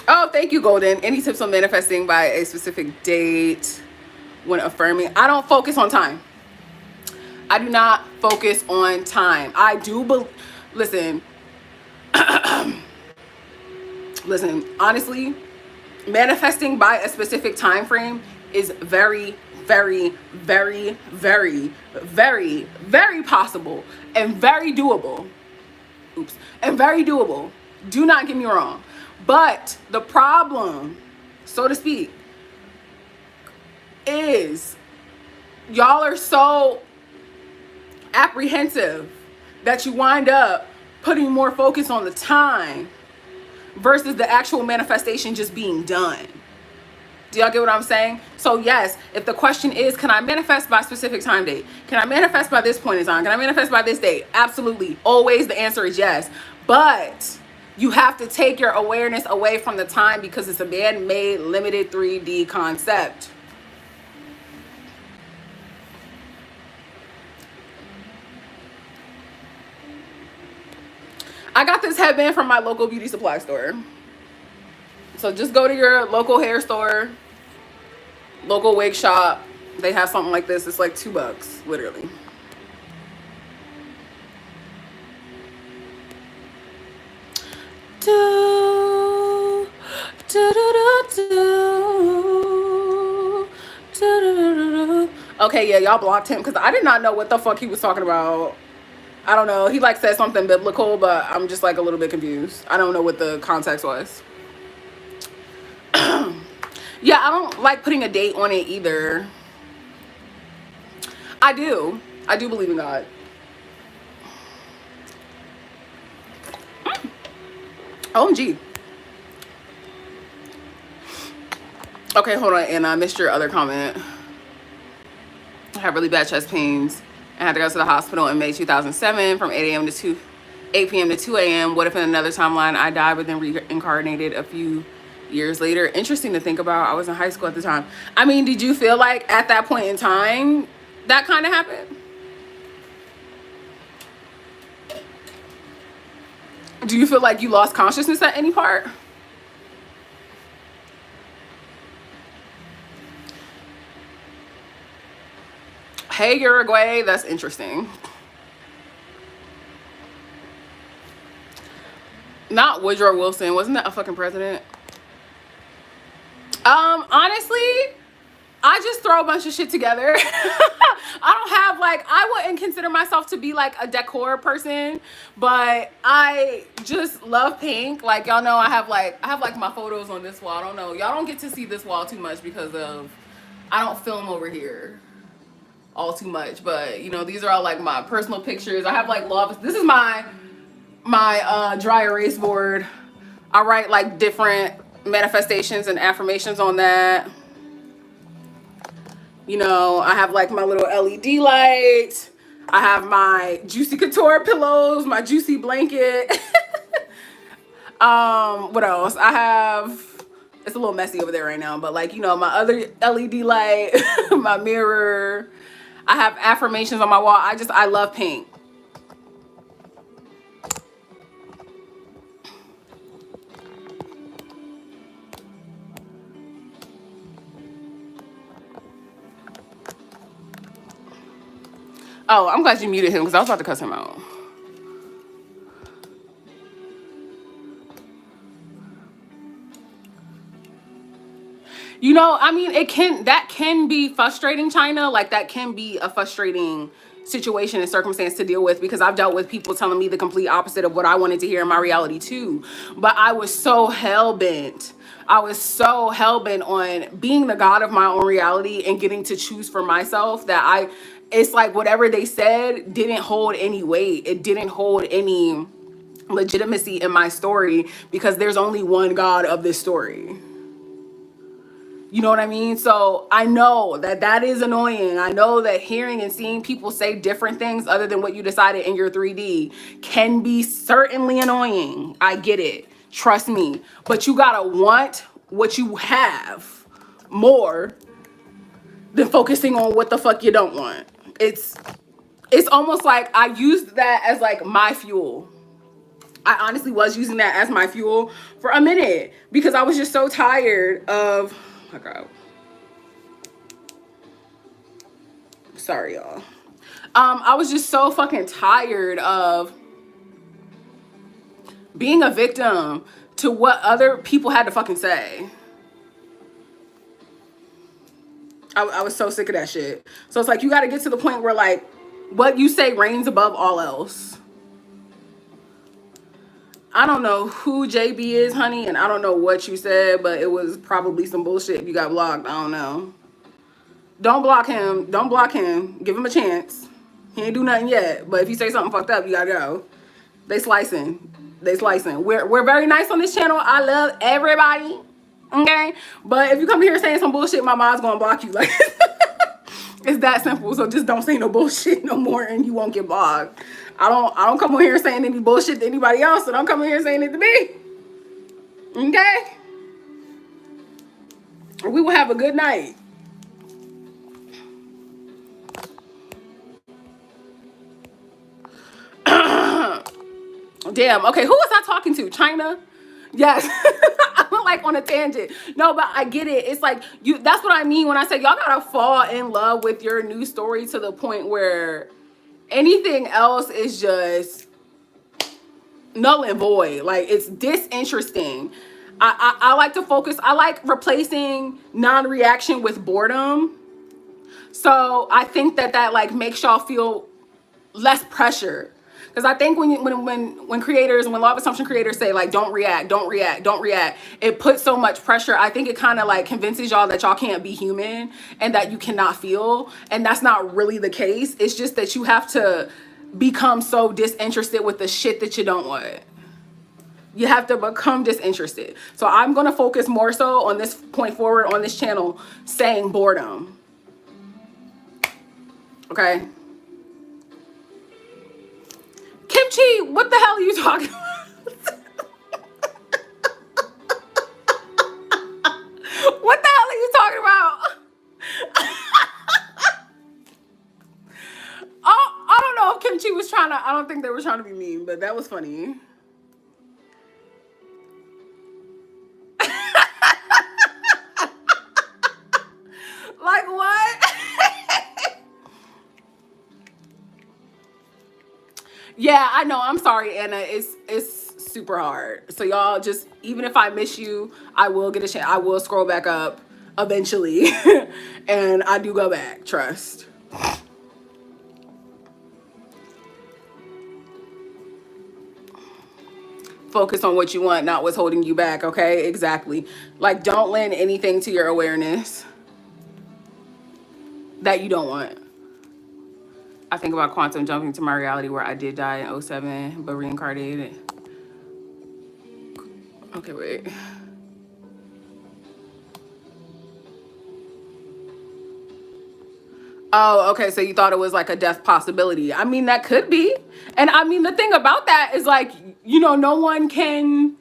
Oh, thank you, Golden. Any tips on manifesting by a specific date when affirming? I don't focus on time. I do not focus on time. I do believe... Listen, honestly, manifesting by a specific time frame is very, very, very, very, very, very possible and very doable. Oops. And very doable. Do not get me wrong. But the problem, so to speak, is y'all are so apprehensive that you wind up putting more focus on the time versus the actual manifestation just being done. Do y'all get what I'm saying? So yes, if the question is, can I manifest by a specific time date? Can I manifest by this point in time? Can I manifest by this date? Absolutely. Always the answer is yes. But you have to take your awareness away from the time, because it's a man-made limited 3D concept. I got this headband from my local beauty supply store. So just go to your local hair store, local wig shop. They have something like this. It's like $2, literally. Okay, yeah, y'all blocked him because I did not know what the fuck he was talking about. I don't know. He like said something biblical, but I'm just like a little bit confused. I don't know what the context was. Yeah, I don't like putting a date on it either. I do believe in God. OMG. Okay, hold on. And I missed your other comment. I have really bad chest pains. I had to go to the hospital in May 2007 from 8 p.m. to 2 a.m. What if in another timeline I died but then reincarnated a few years later? Interesting to think about. I was in high school at the time. I mean, did you feel like at that point in time that kind of happened? Do you feel like you lost consciousness at any part? Hey, Uruguay. That's interesting. Not Woodrow Wilson. Wasn't that a fucking president? Honestly, I just throw a bunch of shit together. I don't have like, I wouldn't consider myself to be like a decor person, but I just love pink. Like, y'all know I have like my photos on this wall. I don't know. Y'all don't get to see this wall too much because of, I don't film over here all too much, but you know, these are all like my personal pictures. I have like love. This is my dry erase board. I write like different manifestations and affirmations on that. You know, I have like my little LED light. I have my Juicy Couture pillows, my juicy blanket. What else? I have, it's a little messy over there right now, but like, you know, my other LED light, my mirror. I have affirmations on my wall. I love pink. Oh, I'm glad you muted him because I was about to cuss him out. You know, I mean, that can be frustrating, China. Like, that can be a frustrating situation and circumstance to deal with, because I've dealt with people telling me the complete opposite of what I wanted to hear in my reality too. But I was so hell-bent. I was so hell-bent on being the god of my own reality and getting to choose for myself that it's like whatever they said didn't hold any weight. It didn't hold any legitimacy in my story because there's only one God of this story. You know what I mean? So I know that is annoying. I know that hearing and seeing people say different things other than what you decided in your 3D can be certainly annoying. I get it. Trust me. But you gotta want what you have more than focusing on what the fuck you don't want. It's almost like I used that as like my fuel. I honestly was using that as my fuel for a minute because I was just so tired of, oh my God. Sorry, y'all. I was just so fucking tired of being a victim to what other people had to fucking say. I was so sick of that shit. So it's like, you got to get to the point where like, what you say reigns above all else. I don't know who JB is, honey, and I don't know what you said, but it was probably some bullshit if you got blocked. I don't know. Don't block him. Don't block him. Give him a chance. He ain't do nothing yet, but if you say something fucked up, you gotta go. They slicing. They slicing. We're very nice on this channel. I love everybody. Okay? But if you come here saying some bullshit, my mom's gonna block you. Like, it's that simple. So just don't say no bullshit no more and you won't get blocked. I don't come on here saying any bullshit to anybody else, so don't come in here saying it to me. Okay? We will have a good night. Damn. Okay, who was I talking to? China? Yes. I'm like on a tangent. No, but I get it. It's like that's what I mean when I say y'all gotta fall in love with your new story to the point where anything else is just null and void. Like, it's disinteresting. I like to focus. I like replacing non-reaction with boredom. So I think that like makes y'all feel less pressure. Because I think when creators, when law of assumption creators say like, don't react, don't react, don't react, it puts so much pressure. I think it kind of like convinces y'all that y'all can't be human and that you cannot feel. And that's not really the case. It's just that you have to become so disinterested with the shit that you don't want. You have to become disinterested. So I'm going to focus more so on this point forward on this channel saying boredom. Okay? Kimchi, what the hell are you talking about? What the hell are you talking about? I don't know if Kimchi was trying to, I don't think they were trying to be mean, but that was funny. Like what? Yeah, I know. I'm sorry, Anna. It's super hard. So y'all just, even if I miss you, I will get a chance. I will scroll back up eventually. And I do go back. Trust. Focus on what you want, not what's holding you back. Okay, exactly. Like, don't lend anything to your awareness that you don't want. I think about quantum jumping to my reality where I did die in '07, but reincarnated. Okay, wait. Oh, okay. So you thought it was like a death possibility. I mean, that could be. And I mean, the thing about that is like, you know, no one can,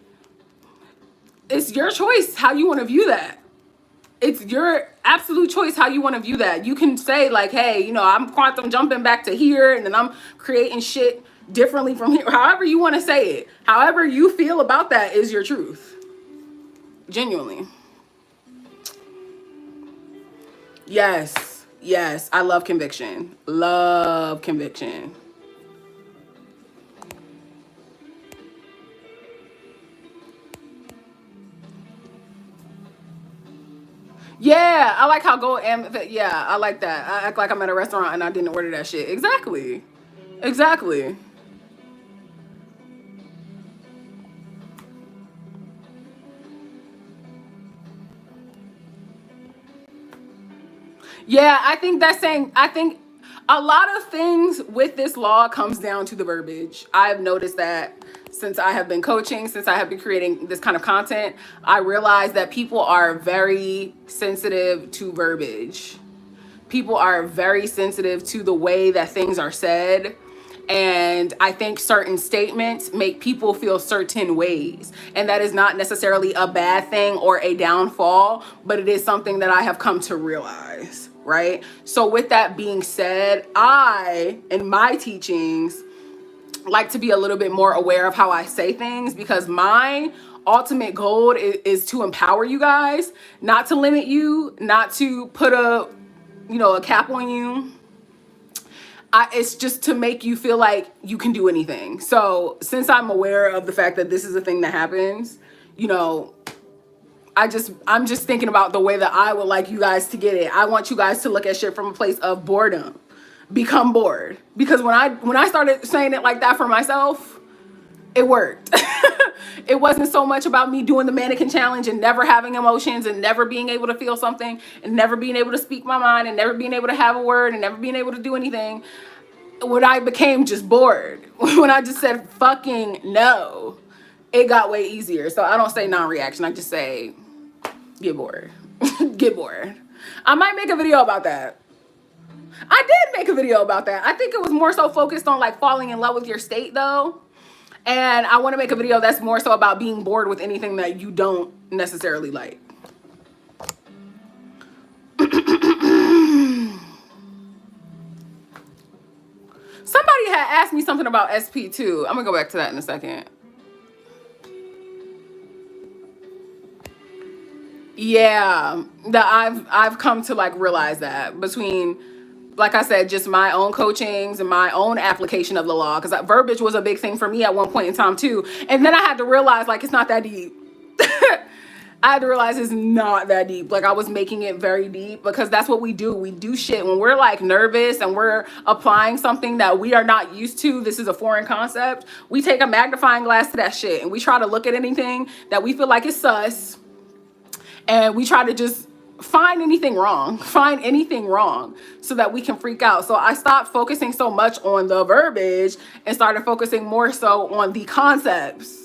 it's your choice how you want to view that. It's your absolute choice how you want to view that. You can say like, hey, you know, I'm quantum jumping back to here and then I'm creating shit differently from here. However you want to say it. However you feel about that is your truth. Genuinely. Yes. Yes. I love conviction. Love conviction. Yeah, I like how yeah, I like that. I act like I'm at a restaurant and I didn't order that shit. Exactly. Exactly. Yeah, I think that's saying, I think a lot of things with this law comes down to the verbiage. I've noticed that since I have been coaching, since I have been creating this kind of content, I realize that people are very sensitive to verbiage. People are very sensitive to the way that things are said. And I think certain statements make people feel certain ways. And that is not necessarily a bad thing or a downfall, but it is something that I have come to realize, right? So with that being said, I, in my teachings, like to be a little bit more aware of how I say things, because my ultimate goal is to empower you guys, not to limit you, not to put a cap on you. It's just to make you feel like you can do anything. So since I'm aware of the fact that this is a thing that happens, you know, I'm just thinking about the way that I would like you guys to get it. I want you guys to look at shit from a place of boredom. Become bored. Because when I started saying it like that for myself, it worked. It wasn't so much about me doing the mannequin challenge and never having emotions and never being able to feel something and never being able to speak my mind and never being able to have a word and never being able to do anything. When I became just bored, when I just said fucking no, it got way easier. So I don't say non-reaction. I just say get bored. Get bored. I might make a video about that. I did make a video about that. I think it was more so focused on like falling in love with your state though. And I want to make a video that's more so about being bored with anything that you don't necessarily like. Somebody had asked me something about SP too. I'm gonna go back to that in a second. Yeah, that I've come to like realize that between, like I said, just my own coachings and my own application of the law, because verbiage was a big thing for me at one point in time too. And then I had to realize like it's not that deep. I had to realize it's not that deep. Like I was making it very deep because that's what we do. We do shit when we're like nervous and we're applying something that we are not used to. This is a foreign concept. We take a magnifying glass to that shit and we try to look at anything that we feel like is sus. And we try to just find anything wrong so that we can freak out. So I stopped focusing so much on the verbiage and started focusing more so on the concepts.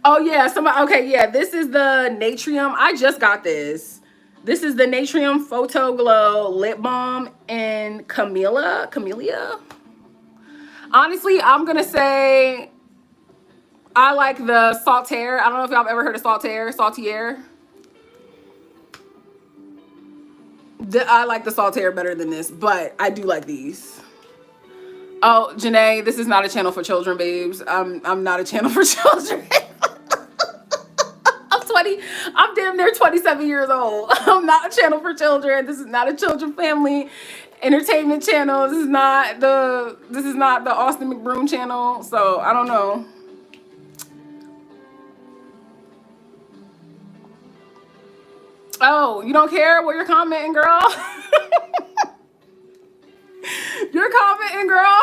Oh yeah, somebody, okay, yeah, this is the Natrium. I just got this. This is the Natrium Photo Glow Lip Balm in Camellia. Honestly, I'm gonna say I like the Saltaire. I don't know if y'all have ever heard of Saltier. I like the Saltaire better than this, but I do like these. Oh, Janae, this is not a channel for children, babes. I'm not a channel for children. I'm I'm damn near 27 years old. I'm not a channel for children. This is not a children family entertainment channel. This is not the Austin McBroom channel. So I don't know. Oh, you don't care what you're commenting, girl? You're commenting, girl.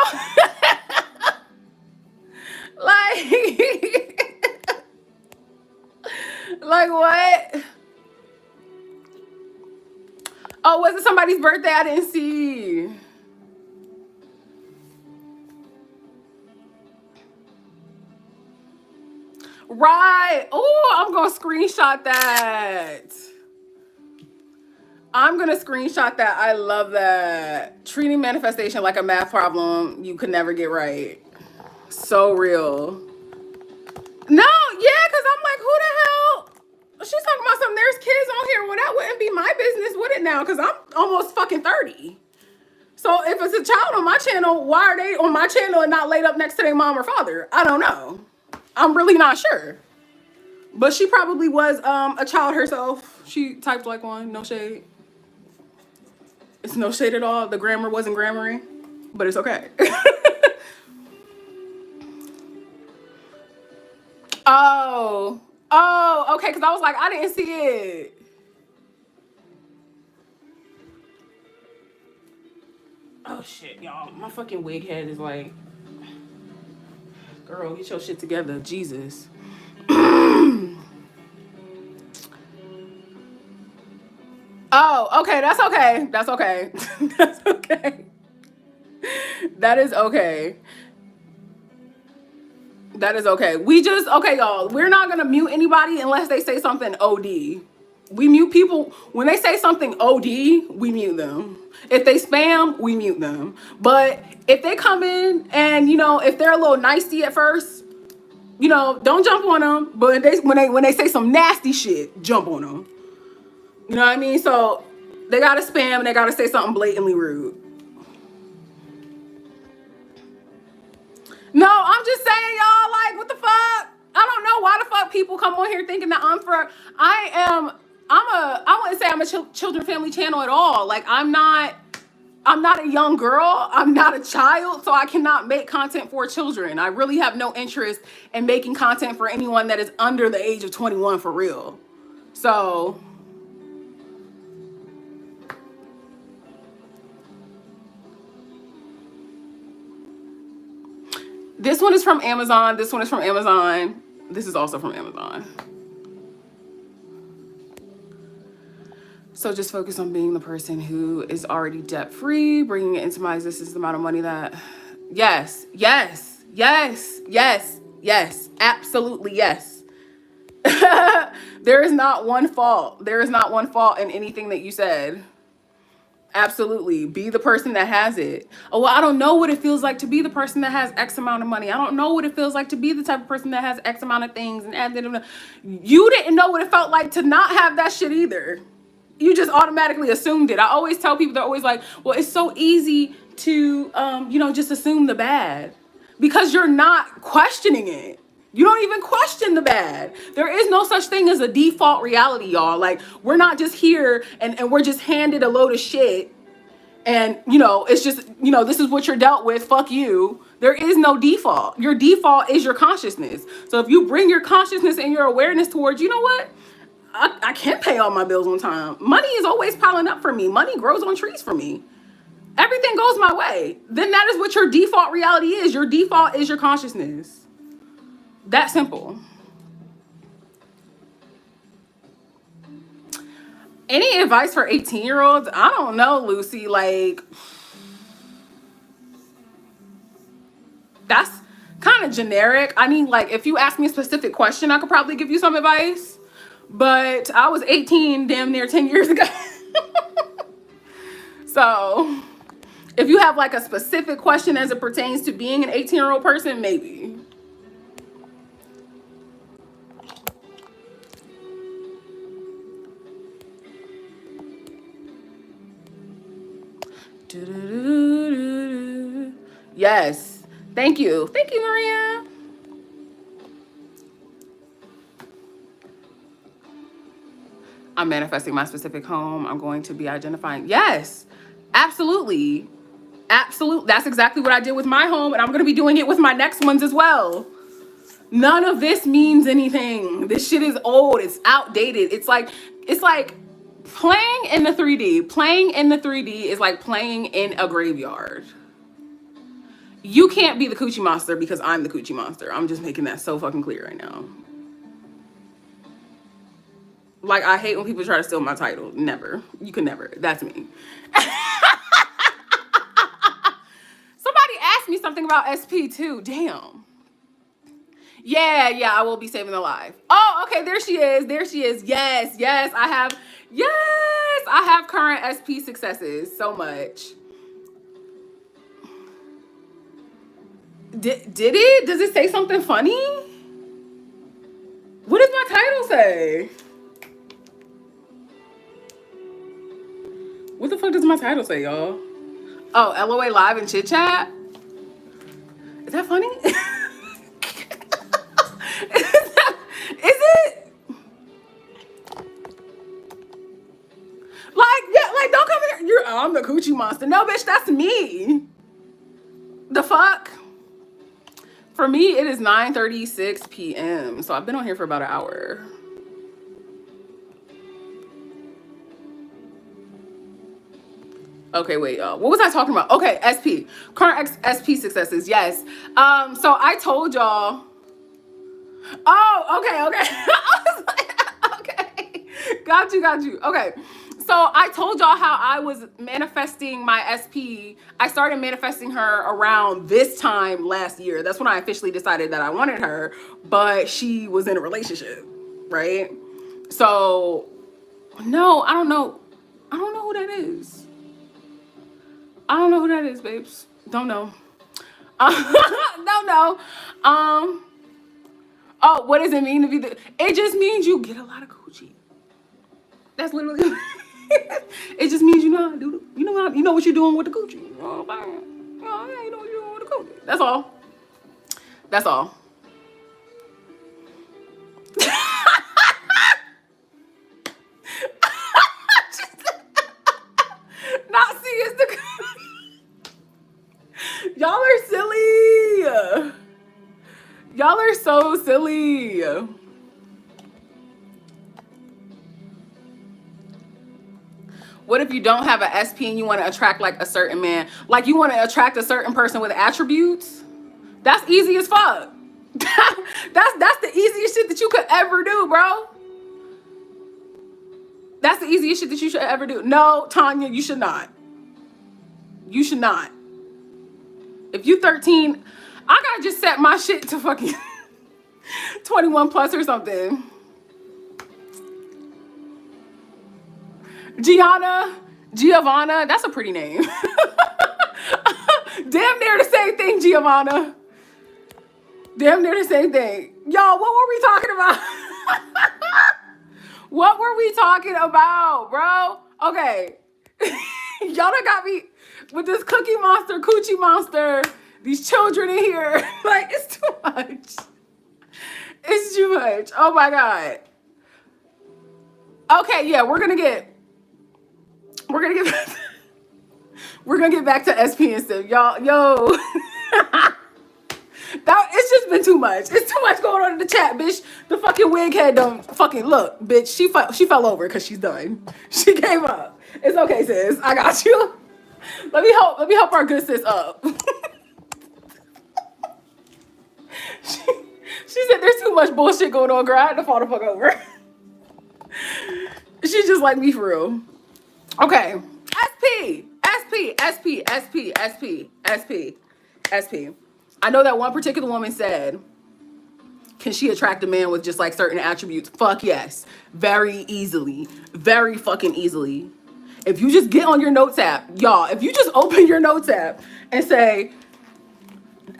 Like what? Oh, was it somebody's birthday? I didn't see. Right. Oh, I'm gonna screenshot that. I'm gonna screenshot that. I love that. Treating manifestation like a math problem you could never get right. So real. No, yeah, because I'm like, who the hell? She's talking about something. There's kids on here. Well, that wouldn't be my business, would it now? Because I'm almost fucking 30. So if it's a child on my channel, why are they on my channel and not laid up next to their mom or father? I don't know. I'm really not sure. But she probably was a child herself. She typed like one. No shade. It's no shade at all. The grammar wasn't grammaring. But it's okay. Oh, okay. Because I was like, I didn't see it. Oh shit, y'all. My fucking wig head is like, girl, get your shit together. Jesus. Oh, okay. That's okay. That's okay. That's okay. That is okay. That is okay. Okay, y'all. We're not going to mute anybody unless they say something OD. We mute people. When they say something OD, we mute them. If they spam, we mute them. But if they come in and, if they're a little nicey at first, don't jump on them. But when they say some nasty shit, jump on them. You know what I mean? So they got to spam and they got to say something blatantly rude. No, I'm just saying, y'all, like, what the fuck? I don't know why the fuck people come on here thinking that I wouldn't say I'm a children family channel at all. Like, I'm not a young girl. I'm not a child, so I cannot make content for children. I really have no interest in making content for anyone that is under the age of 21 for real. So this one is from Amazon. This one is from Amazon. This is also from Amazon. So just focus on being the person who is already debt-free, bringing it into my existence the amount of money that... Yes, yes, yes, yes, yes, absolutely yes. There is not one fault. There is not one fault in anything that you said. Absolutely. Be the person that has it. Oh, well, I don't know what it feels like to be the person that has X amount of money. I don't know what it feels like to be the type of person that has X amount of things. And you didn't know what it felt like to not have that shit either. You just automatically assumed it. I always tell people, they're always like, well, it's so easy to, just assume the bad because you're not questioning it. You don't even question the bad. There is no such thing as a default reality, y'all. Like, we're not just here and we're just handed a load of shit and, it's just, this is what you're dealt with. Fuck you. There is no default. Your default is your consciousness. So if you bring your consciousness and your awareness towards, you know what? I can't pay all my bills on time. Money is always piling up for me. Money grows on trees for me. Everything goes my way. Then that is what your default reality is. Your default is your consciousness. That simple. Any advice for 18-year-olds? I don't know, Lucy. Like, that's kind of generic. I mean, like, if you ask me a specific question, I could probably give you some advice. But I was 18 damn near 10 years ago. So if you have like a specific question as it pertains to being an 18-year-old person, maybe. Yes. Thank you. Thank you, Maria. I'm manifesting my specific home. I'm going to be identifying. Yes, absolutely. Absolutely. That's exactly what I did with my home, and I'm going to be doing it with my next ones as well. None of this means anything. This shit is old. It's outdated. It's like playing in the 3D. Playing in the 3D is like playing in a graveyard. You can't be the coochie monster because I'm the coochie monster. I'm just making that so fucking clear right now. Like, I hate when people try to steal my title. Never. You can never. That's me. Somebody asked me something about SP too. Damn. Yeah, I will be saving the life. Oh, okay, there she is. There she is. Yes, I have current SP successes. So much. Did it? Does it say something funny? What does my title say? What the fuck does my title say, y'all? Oh, LOA Live and Chit Chat? Is that funny? Is it? Like, don't come here. I'm the coochie monster. No, bitch, that's me. The fuck? For me, it is 9:36 p.m. So I've been on here for about an hour. Okay, wait, y'all. What was I talking about? Okay, SP. Current SP successes, yes. So I told y'all. Oh, okay. I was like, okay. Got you. Okay. So I told y'all how I was manifesting my SP. I started manifesting her around this time last year. That's when I officially decided that I wanted her, but she was in a relationship, right? So, no, I don't know who that is. I don't know who that is, babes. Don't know. Don't know. Oh, what does it mean to be the? It just means you get a lot of coochie. That's literally. It just means you know how to do. You know what you're doing with the coochie. You know what you're doing with the coochie. That's all. That's all. Not see is the. Y'all are silly. Y'all are so silly. What if you don't have an SP and you want to attract like a certain man? Like you want to attract a certain person with attributes? That's easy as fuck. That's the easiest shit that you could ever do, bro. That's the easiest shit that you should ever do. No, Tanya, you should not. You should not. If you 13, I gotta just set my shit to fucking 21 plus or something. Giovanna, that's a pretty name. Damn near the same thing, Giovanna. Damn near the same thing. Y'all, what were we talking about? What were we talking about, bro? Okay. Y'all done got me with this cookie monster, coochie monster, these children in here. Like, it's too much. It's too much. Oh my God. Okay, yeah, we're gonna get back to SP and stuff. Y'all, yo. It's just been too much. It's too much going on in the chat, bitch. The fucking wig head don't fucking look, bitch. She fell over because she's done. She gave up. It's okay, sis. I got you. Let me help our good sis up. She said there's too much bullshit going on, girl. I had to fall the fuck over. She's just like me for real. Okay. SP. I know that one particular woman said, can she attract a man with just like certain attributes? Fuck yes. Very easily. Very fucking easily. If you just get on your notes app, y'all, if you just open your notes app and say,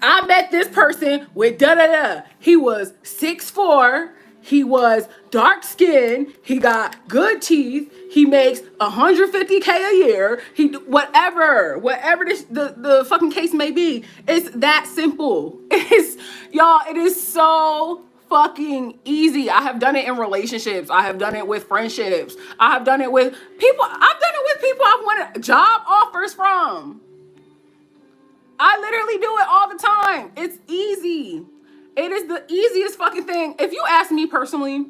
I met this person with da-da-da. He was 6'4". He was dark skinned. He got good teeth. He makes $150K a year. Whatever the fucking case may be. It's that simple. It is so fucking easy. I have done it in relationships. I have done it with friendships. I have done it with people. I've done it with people I've wanted job offers from. I literally do it all the time. It's easy. It is the easiest fucking thing. If you ask me personally,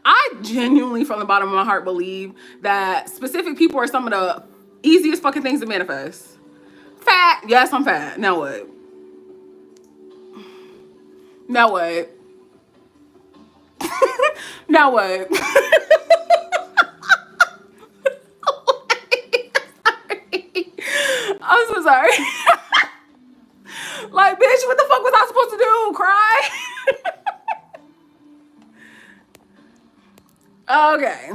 I genuinely from the bottom of my heart believe that specific people are some of the easiest fucking things to manifest. Fat. Yes, I'm fat. Now what? Now what? Now what? I'm so sorry. Like, bitch, what the fuck was I supposed to do? Cry? Okay.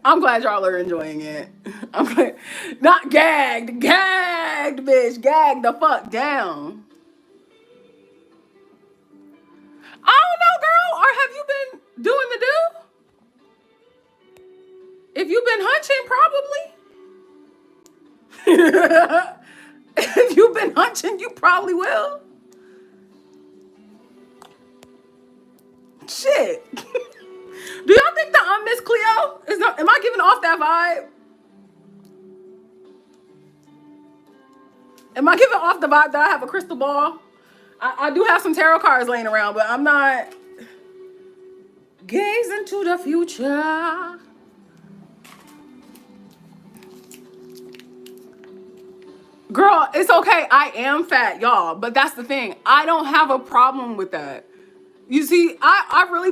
I'm glad y'all are enjoying it. I'm glad. Not gagged. Gagged, bitch. Gagged the fuck down. I don't know, girl. Or have you been doing the do? If you've been hunching, probably. If you've been hunching, you probably will. Shit. Do y'all think that I'm Miss Cleo? Am I giving off that vibe? Am I giving off the vibe that I have a crystal ball? I do have some tarot cards laying around, but I'm not gazing to the future. Girl, it's okay. I am fat, y'all. But that's the thing. I don't have a problem with that. You see, I really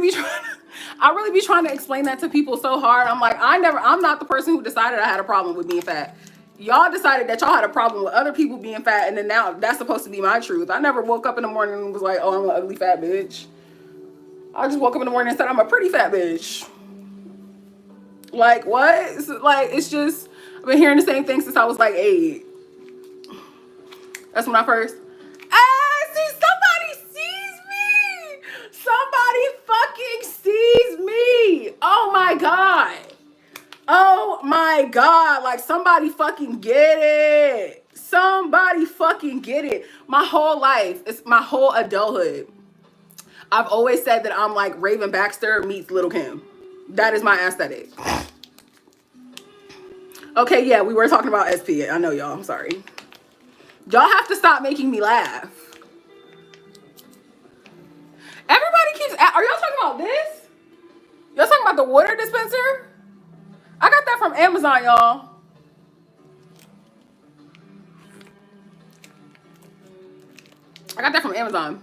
be trying to explain that to people so hard. I'm like, I'm not the person who decided I had a problem with being fat. Y'all decided that y'all had a problem with other people being fat, and then now that's supposed to be my truth. I never woke up in the morning and was like, oh, I'm an ugly fat bitch. I just woke up in the morning and said I'm a pretty fat bitch. Like, what? It's just, I've been hearing the same thing since I was like 8. That's when I first, see, somebody sees me. Somebody fucking sees me. Oh my God. Oh my God. Like, somebody fucking get it. Somebody fucking get it. My whole life, it's my whole adulthood, I've always said that I'm like Raven Baxter meets Little Kim. That is my aesthetic. Okay, yeah, we were talking about SP. I know, y'all. I'm sorry. Y'all have to stop making me laugh. Everybody keeps... Are y'all talking about this? Y'all talking about the water dispenser? I got that from Amazon, y'all. I got that from Amazon.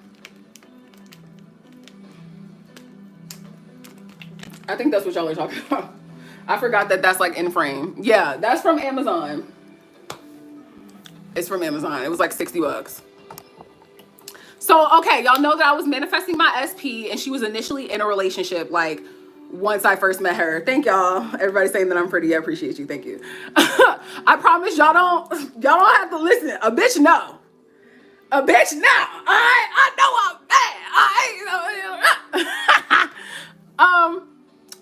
I think that's what y'all are talking about. I forgot that that's like in frame. Yeah, that's from Amazon. It's from Amazon. It was like $60. So, okay, y'all know that I was manifesting my SP, and she was initially in a relationship, like, once I first met her. Thank y'all. Everybody saying that I'm pretty. I appreciate you. Thank you. I promise y'all don't have to listen. A bitch no. A bitch no. I know I'm bad.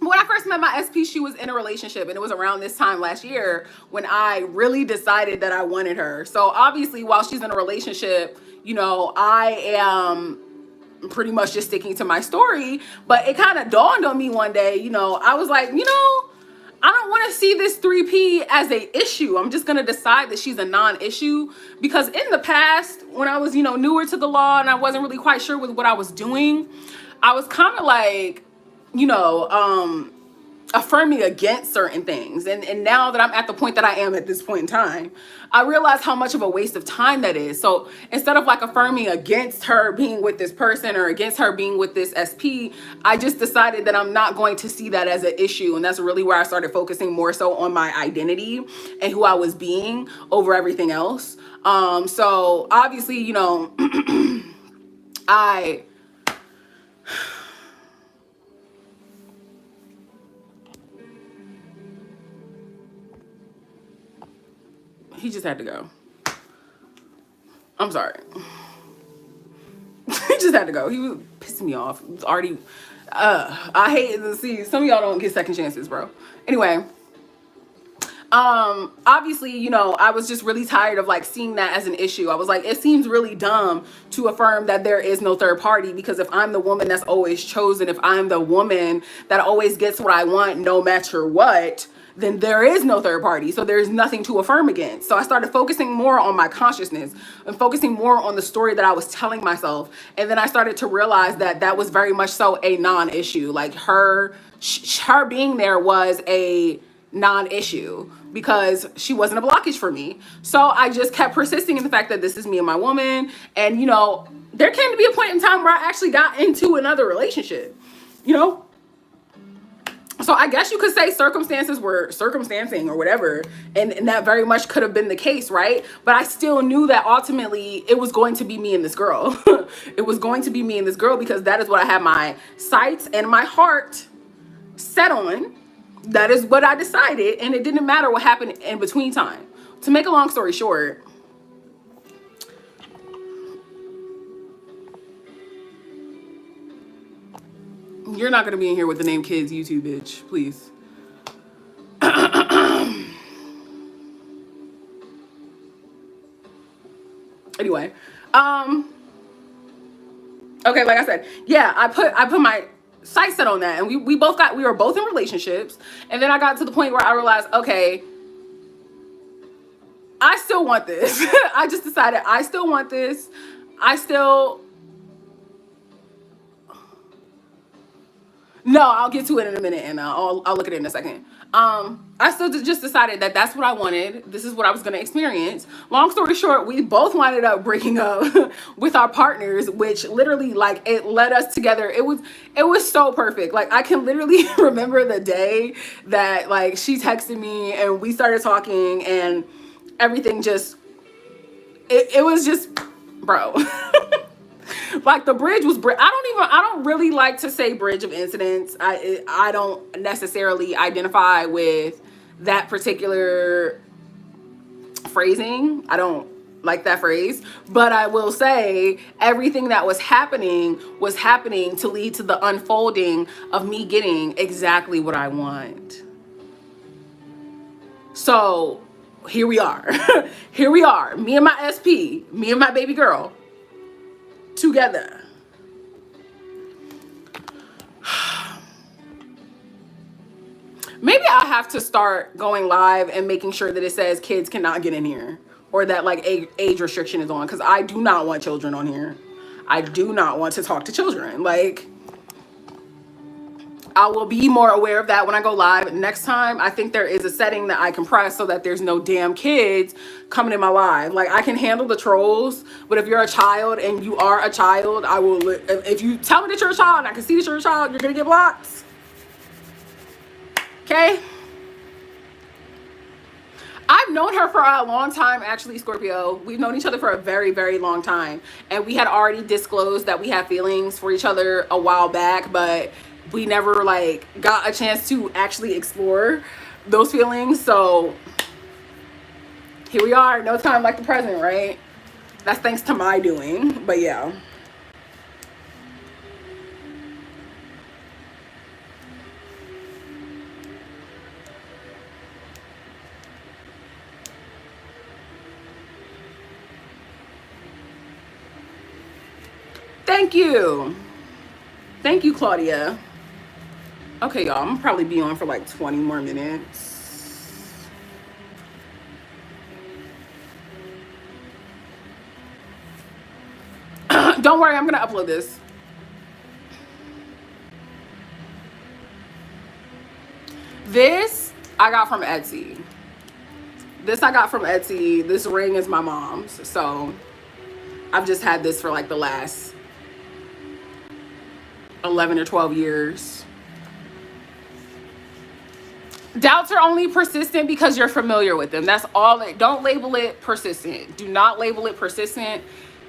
When I first met my SP, she was in a relationship, and it was around this time last year when I really decided that I wanted her. So obviously, while she's in a relationship, you know, I am pretty much just sticking to my story. But it kind of dawned on me one day, you know, I was like, you know, I don't want to see this 3P as a issue. I'm just going to decide that she's a non-issue, because in the past, when I was, you know, newer to the law and I wasn't really quite sure with what I was doing, I was kind of like, you know, affirming against certain things. And now that I'm at the point that I am at this point in time, I realize how much of a waste of time that is. So instead of like affirming against her being with this person or against her being with this SP, I just decided that I'm not going to see that as an issue. And that's really where I started focusing more so on my identity and who I was being over everything else. So obviously, you know, he just had to go. I'm sorry. He just had to go. He was pissing me off. It was already, I hate to see, some of y'all don't get second chances, bro. Anyway, Obviously, you know, I was just really tired of like seeing that as an issue. I was like, it seems really dumb to affirm that there is no third party, because if I'm the woman that's always chosen, if I'm the woman that always gets what I want no matter what, then there is no third party. So there's nothing to affirm against. So I started focusing more on my consciousness and focusing more on the story that I was telling myself. And then I started to realize that that was very much so a non-issue. Like her being there was a non-issue because she wasn't a blockage for me. So I just kept persisting in the fact that this is me and my woman. And, you know, there came to be a point in time where I actually got into another relationship, you know? So I guess you could say circumstances were circumstancing or whatever. And that very much could have been the case, right? But I still knew that ultimately it was going to be me and this girl. It was going to be me and this girl because that is what I had my sights and my heart set on. That is what I decided, and it didn't matter what happened in between time. To make a long story short, you're not gonna be in here with the name Kids YouTube, bitch, please. Anyway, okay, like I said, yeah, I put my sights set on that, and we were both in relationships, and then I got to the point where I realized, okay, I still want this. I just decided I still want this. No, I'll get to it in a minute, and I'll look at it in a second. I still just decided that that's what I wanted. This is what I was going to experience. Long story short, we both ended up breaking up with our partners, which literally, like, it led us together. It was so perfect. Like, I can literally remember the day that, like, she texted me and we started talking, and everything just, it was just, bro. Like, the bridge was I don't really like to say bridge of incidents. I don't necessarily identify with that particular phrasing. I don't like that phrase, but I will say everything that was happening to lead to the unfolding of me getting exactly what I want. So here we are. Here we are, me and my SP, me and my baby girl together. Maybe I have to start going live and making sure that it says kids cannot get in here, or that like age restriction is on, because I do not want children on here. I do not want to talk to children. Like, I will be more aware of that when I go live next time. I think there is a setting that I can press so that there's no damn kids coming in my live. Like, I can handle the trolls, but if you're a child and you are a child, I will, if you tell me that you're a child and I can see that you're a child, you're gonna get blocked. Okay? I've known her for a long time, actually, Scorpio. We've known each other for a very, very long time. And we had already disclosed that we have feelings for each other a while back, but we never like got a chance to actually explore those feelings. So here we are, no time like the present, right? That's thanks to my doing, but yeah. Thank you. Thank you, Claudia. Okay, y'all, I'm gonna probably be on for like 20 more minutes. Don't worry, I'm gonna upload this. This I got from Etsy. This ring is my mom's. So I've just had this for like the last 11 or 12 years. Doubts are only persistent because you're familiar with them. That's all. Don't label it persistent. Do not label it persistent.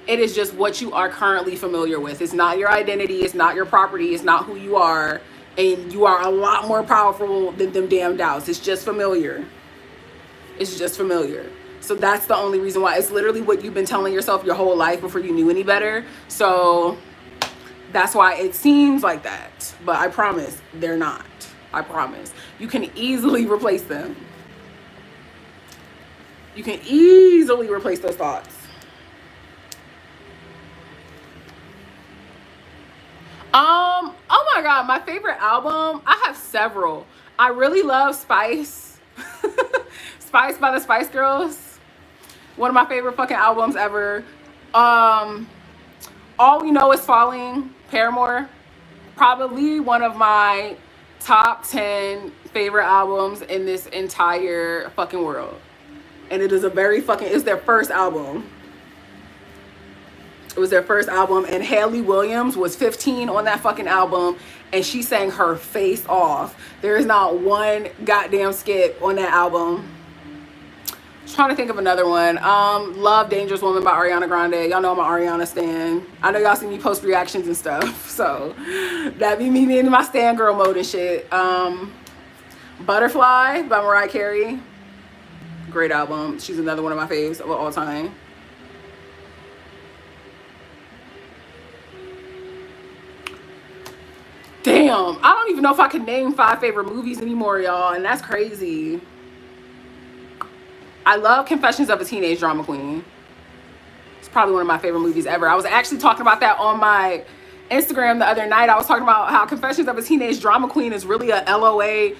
It is just what you are currently familiar with. It's not your identity. It's not your property. It's not who you are. And you are a lot more powerful than them damn doubts. It's just familiar. It's just familiar. So that's the only reason why. It's literally what you've been telling yourself your whole life before you knew any better. So that's why it seems like that. But I promise they're not. I promise. You can easily replace them. You can easily replace those thoughts. Oh my God, my favorite album, I have several. I really love Spice. Spice by the Spice Girls. One of my favorite fucking albums ever. Um, All We Know Is Falling, Paramore. Probably one of my top 10 favorite albums in this entire fucking world. And it is a very fucking, it's their first album. It was their first album, and Haley Williams was 15 on that fucking album, and she sang her face off. There is not one goddamn skip on that album. Trying to think of another one. Love Dangerous Woman by Ariana Grande. Y'all know I'm an Ariana stan. I know y'all see me post reactions and stuff, so that be me in my stan girl mode and shit. Butterfly by Mariah Carey. Great album. She's another one of my faves of all time. Damn, I don't even know if I can name 5 favorite movies anymore, y'all, and that's crazy. I love Confessions of a Teenage Drama Queen. It's probably one of my favorite movies ever. I was actually talking about that on my Instagram the other night. I was talking about how Confessions of a Teenage Drama Queen is really a LOA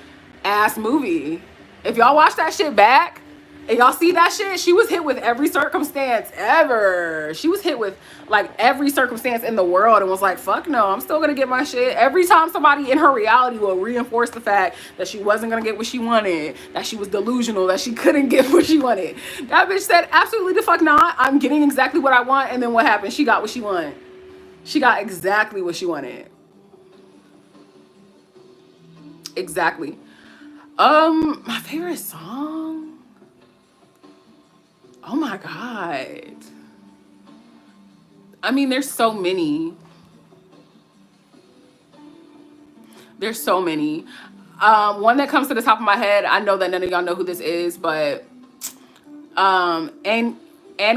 ass movie. If y'all watch that shit back and y'all see that shit, she was hit with every circumstance ever. She was hit with like every circumstance in the world and was like, fuck no, I'm still gonna get my shit. Every time somebody in her reality will reinforce the fact that she wasn't gonna get what she wanted, that she was delusional, that she couldn't get what she wanted. That bitch said, absolutely the fuck not. I'm getting exactly what I want. And then what happened? She got what she wanted. She got exactly what she wanted. Exactly. My favorite song. Oh my God. I mean, there's so many. There's so many. One that comes to the top of my head, I know that none of y'all know who this is, but and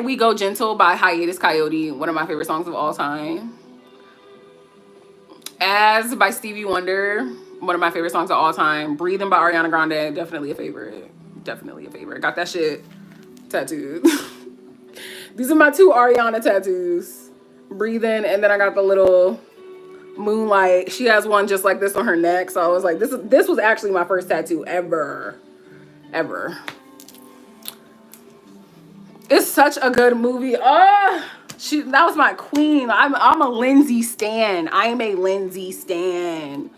We Go Gentle by Hiatus Coyote, one of my favorite songs of all time. As by Stevie Wonder, one of my favorite songs of all time. Breathing by Ariana Grande, definitely a favorite. Definitely a favorite. Got that shit tattooed. These are my 2 Ariana tattoos. Breathing, and then I got the little moonlight. She has one just like this on her neck, so I was like, this was actually my first tattoo ever. It's such a good movie. That was my queen. I'm a Lindsay stan. I am a Lindsay stan.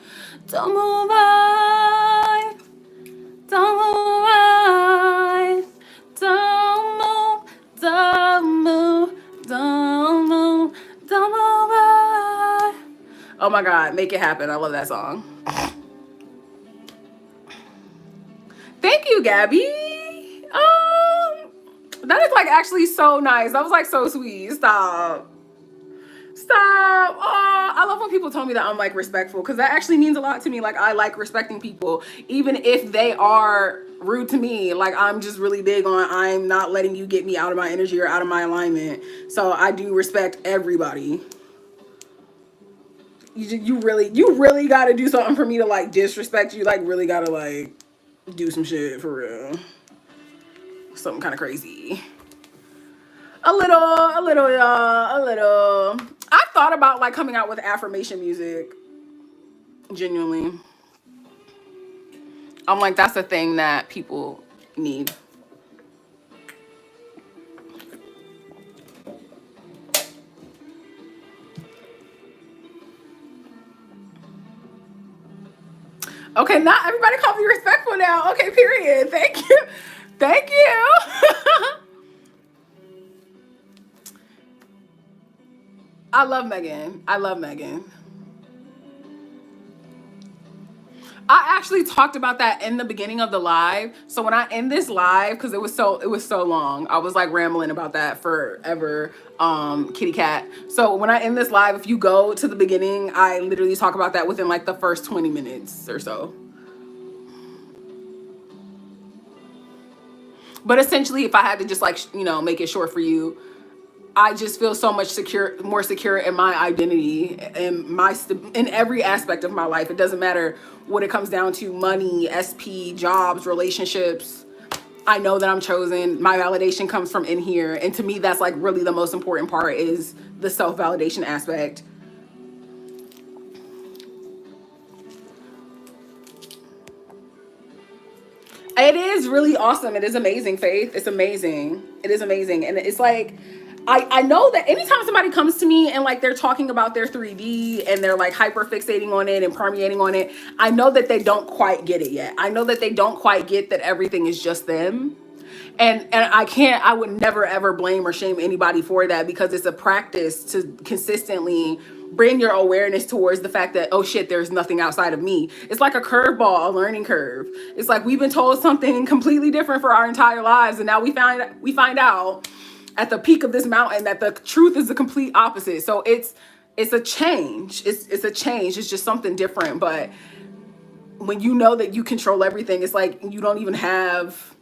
Don't move on. Don't move on. Don't move. Don't move. Don't move. Don't move on. Oh my God, Make It Happen. I love that song. Thank you, Gabby. That is like actually so nice. That was like so sweet. Stop. Oh, I love when people tell me that I'm like respectful, because that actually means a lot to me. Like, I like respecting people, even if they are rude to me. Like, I'm just really big on, I'm not letting you get me out of my energy or out of my alignment. So I do respect everybody. You really got to do something for me to like disrespect you. Like, really got to like do some shit for real. Something kind of crazy. A little, y'all, a little. I thought about like coming out with affirmation music. Genuinely. I'm like, that's a thing that people need. Okay, not everybody call me respectful now. Okay, period. Thank you. Thank you. I love Megan. I actually talked about that in the beginning of the live. So when I end this live, because it was so long, I was like rambling about that forever, kitty cat. So when I end this live, if you go to the beginning, I literally talk about that within like the first 20 minutes or so. But essentially, if I had to just like, make it short for you, I just feel so much more secure in my identity and in every aspect of my life. It doesn't matter what it comes down to: money, SP, jobs, relationships, I know that I'm chosen. My validation comes from in here. And to me, that's like really the most important part, is the self-validation aspect. It is really awesome. It is amazing, Faith. It's amazing. It is amazing. And it's like, I know that anytime somebody comes to me and like they're talking about their 3D and they're like hyper fixating on it and permeating on it, I know that they don't quite get it yet. I know that they don't quite get that everything is just them. And I would never ever blame or shame anybody for that, because it's a practice to consistently bring your awareness towards the fact that, oh shit, there's nothing outside of me. It's like a curveball, a learning curve. It's like we've been told something completely different for our entire lives, and now we find out at the peak of this mountain that the truth is the complete opposite. So it's a change. It's a change. It's just something different. But when you know that you control everything, it's like you don't even have,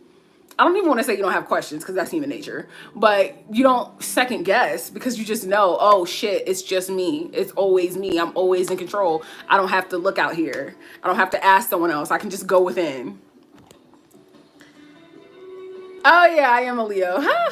I don't even want to say you don't have questions, because that's human nature, but you don't second guess, because you just know, oh shit, it's just me. It's always me. I'm always in control. I don't have to look out here. I don't have to ask someone else. I can just go within. Oh yeah, I am a Leo. Huh?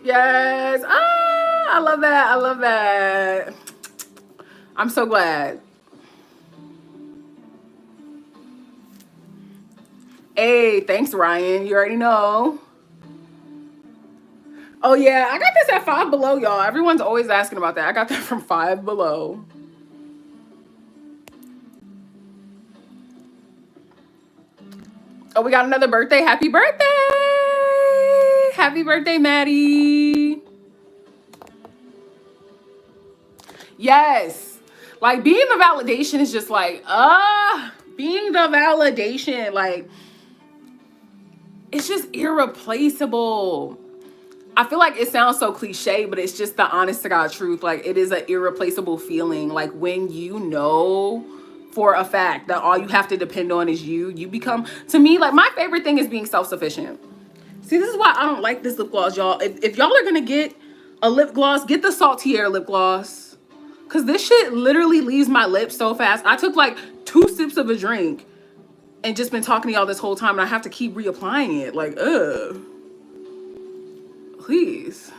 Yes. Ah, I love that. I love that. I'm so glad. Hey, thanks, Ryan. You already know. Oh yeah, I got this at Five Below, y'all. Everyone's always asking about that. I got that from Five Below. Oh, we got another birthday. Happy birthday! Happy birthday, Maddie. Yes. Like being the validation is just like, being the validation, like it's just irreplaceable. I feel like it sounds so cliche, but it's just the honest to God truth. Like it is an irreplaceable feeling. Like when you know for a fact that all you have to depend on is you become, to me, like my favorite thing is being self-sufficient. See, this is why I don't like this lip gloss, y'all. If y'all are gonna get a lip gloss, get the Saltier lip gloss. Cause this shit literally leaves my lips so fast. I took like 2 sips of a drink and just been talking to y'all this whole time, and I have to keep reapplying it. Like, please.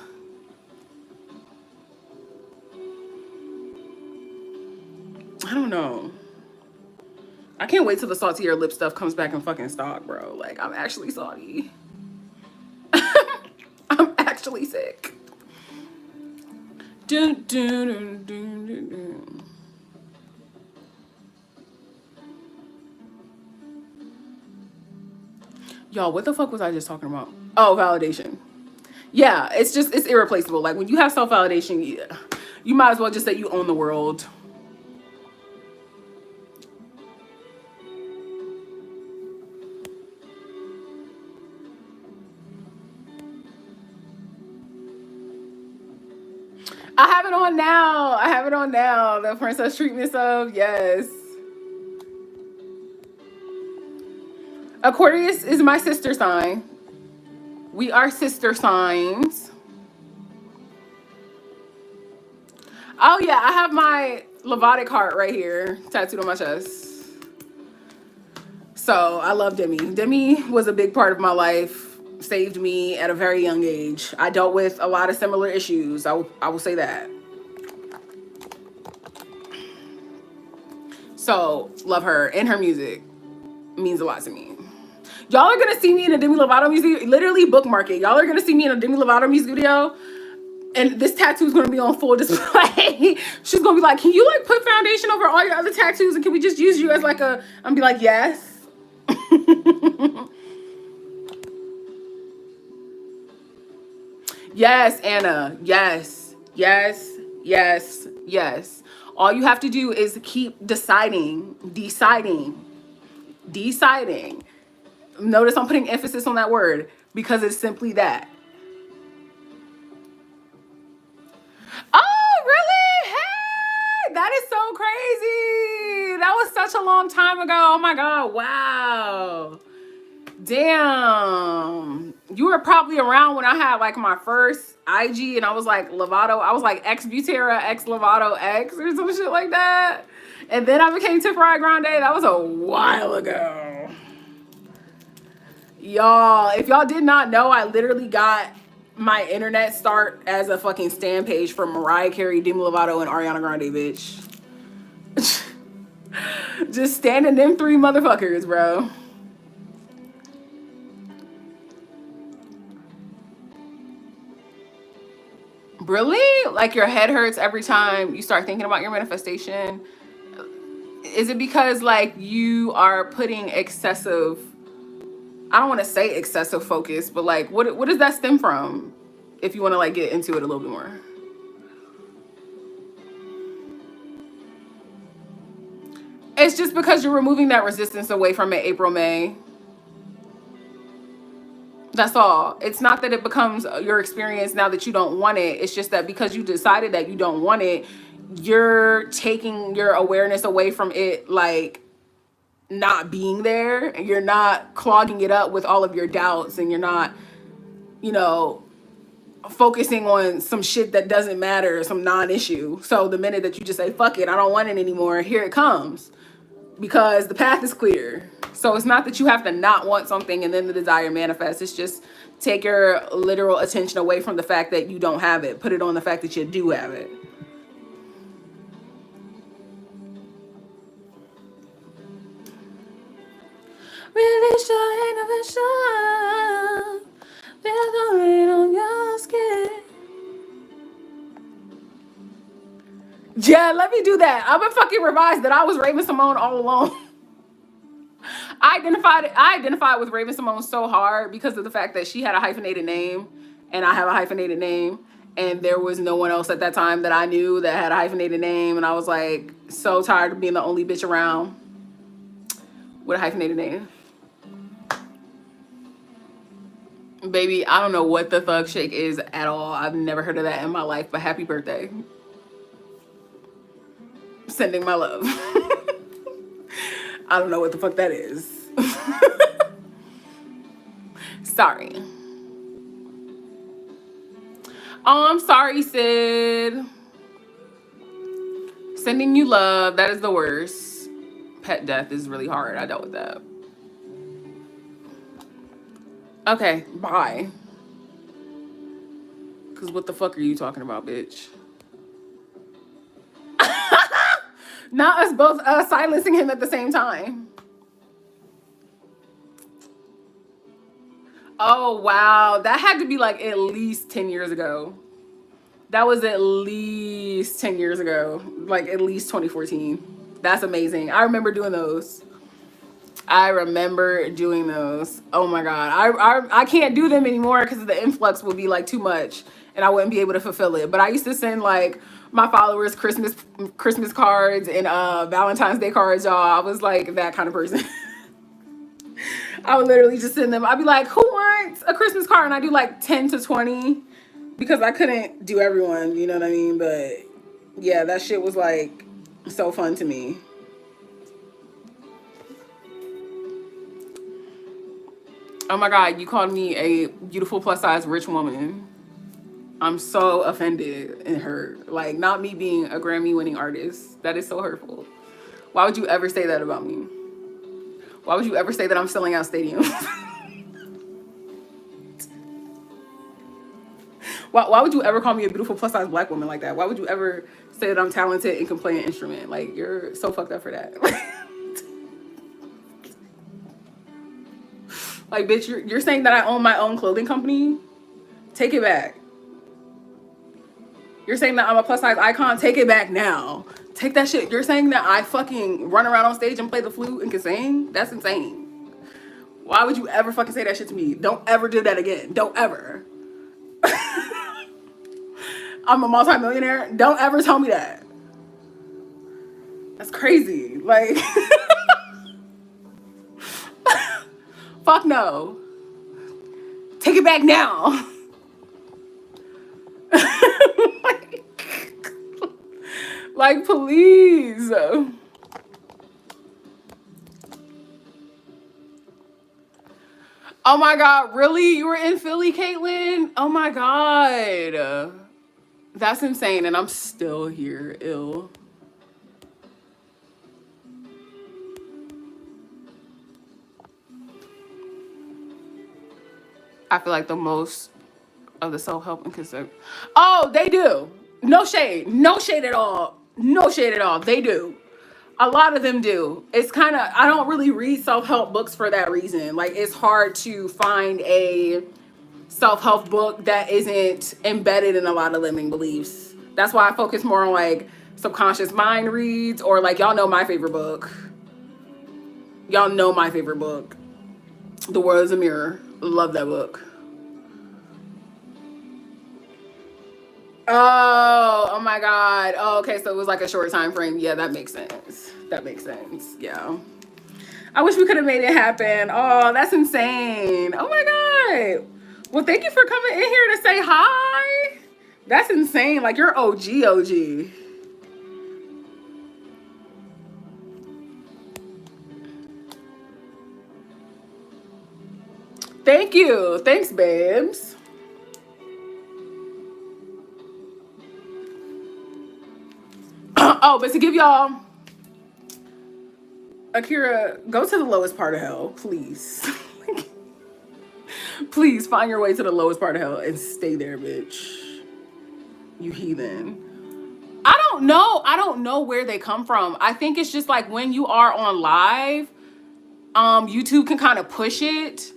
I don't know. I can't wait till the Saltier lip stuff comes back in fucking stock, bro. Like, I'm actually salty. I'm actually sick. Dun, dun, dun, dun, dun, dun. Y'all, what the fuck was I just talking about? Oh, validation. Yeah, it's irreplaceable. Like when you have self-validation, you might as well just say you own the world. I have it on now. I have it on now. The princess treatments of, yes. Aquarius is my sister sign. We are sister signs. Oh yeah, I have my Levotic heart right here tattooed on my chest. So I love Demi. Demi was a big part of my life, saved me at a very young age. I dealt with a lot of similar issues. I will say that. So love her, and her music means a lot to me. Y'all are gonna see me in a Demi Lovato music, literally bookmark it. Y'all are gonna see me in a Demi Lovato music video, and this tattoo is gonna be on full display. She's gonna be like, can you like put foundation over all your other tattoos, and can we just use you as like a, I'm be like, yes. Yes, Anna. Yes, yes, yes, yes. All you have to do is keep deciding. Notice I'm putting emphasis on that word because it's simply that. Oh, really? Hey, that is so crazy. That was such a long time ago. Oh my God. Wow. Damn. You were probably around when I had like my first IG and I was like Lovato. I was like X Butera, X Lovato X or some shit like that. And then I became Tiffany Grande. That was a while ago. Y'all, if y'all did not know, I literally got my internet start as a fucking stan page for Mariah Carey, Demi Lovato, and Ariana Grande, bitch. Just standing them three motherfuckers, bro. Really? Like your head hurts every time you start thinking about your manifestation? Is it because like you are putting excessive, I don't want to say excessive focus, but like what does that stem from? If you want to like get into it a little bit more. It's just because you're removing that resistance away from it, April, May. That's all. It's not that it becomes your experience now that you don't want it. It's just that because you decided that you don't want it, you're taking your awareness away from it, like not being there, and you're not clogging it up with all of your doubts, and you're not, you know, focusing on some shit that doesn't matter, some non-issue. So the minute that you just say, fuck it, I don't want it anymore, here it comes. Because the path is clear. So it's not that you have to not want something and then the desire manifests. It's just take your literal attention away from the fact that you don't have it. Put it on the fact that you do have it. Release your inhibition. Feel the rain on your skin. Yeah, let me do that. I'm gonna fucking revise that I was Raven Simone all along. I identified with Raven Simone so hard because of the fact that she had a hyphenated name and I have a hyphenated name, and there was no one else at that time that I knew that had a hyphenated name, and I was like so tired of being the only bitch around with a hyphenated name. Baby, I don't know what the thug shake is at all. I've never heard of that in my life, but happy birthday. Sending my love. I don't know what the fuck that is. Sorry. Oh, I'm sorry, Sid. Sending you love. That is the worst. Pet death is really hard. I dealt with that. Okay, bye. Because what the fuck are you talking about, bitch? Not us both silencing him at the same time. Oh, wow. That had to be like at least 10 years ago. That was at least 10 years ago. Like at least 2014. That's amazing. I remember doing those. I remember doing those. Oh my God. I can't do them anymore because the influx would be like too much and I wouldn't be able to fulfill it. But I used to send like my followers Christmas cards and Valentine's Day cards, y'all. I was like that kind of person. I would literally just send them. I'd be like, who wants a Christmas card? And I do like 10 to 20 because I couldn't do everyone, you know what I mean? But yeah, that shit was like so fun to me. Oh my God, you called me a beautiful plus size rich woman. I'm so offended and hurt. Like, not me being a Grammy winning artist. That is so hurtful. Why would you ever say that about me? Why would you ever say that I'm selling out stadiums? Why would you ever call me a beautiful plus size black woman like that? Why would you ever say that I'm talented and can play an instrument? Like, you're so fucked up for that. Like, bitch, you're saying that I own my own clothing company? Take it back. You're saying that I'm a plus size icon? Take it back now. Take that shit. You're saying that I fucking run around on stage and play the flute and can sing? That's insane. Why would you ever fucking say that shit to me? Don't ever do that again. Don't ever. I'm a multimillionaire. Don't ever tell me that. That's crazy. Like, fuck no. Take it back now. Like, please. Oh my God, really? You were in Philly, Caitlin? Oh my God. That's insane, and I'm still here, ill. I feel like the most of the self-help and concept. Oh, they do. No shade. No shade at all. No shade at all. They do. A lot of them do. It's kind of, I don't really read self-help books for that reason. Like, it's hard to find a self-help book that isn't embedded in a lot of limiting beliefs. That's why I focus more on like subconscious mind reads, or like, y'all know my favorite book. Y'all know my favorite book. The World is a Mirror. Love that book. Oh my God. Oh, okay, so it was like a short time frame. Yeah, that makes sense. That makes sense. Yeah. I wish we could have made it happen. Oh, that's insane. Oh my God. Well, thank you for coming in here to say hi. That's insane. Like, you're OG OG. Thank you. Thanks, babes. Oh, but to give y'all, Akira, go to the lowest part of hell, please. Please find your way to the lowest part of hell and stay there, bitch. You heathen. I don't know where they come from. I think it's just like when you are on live, YouTube can kind of push it.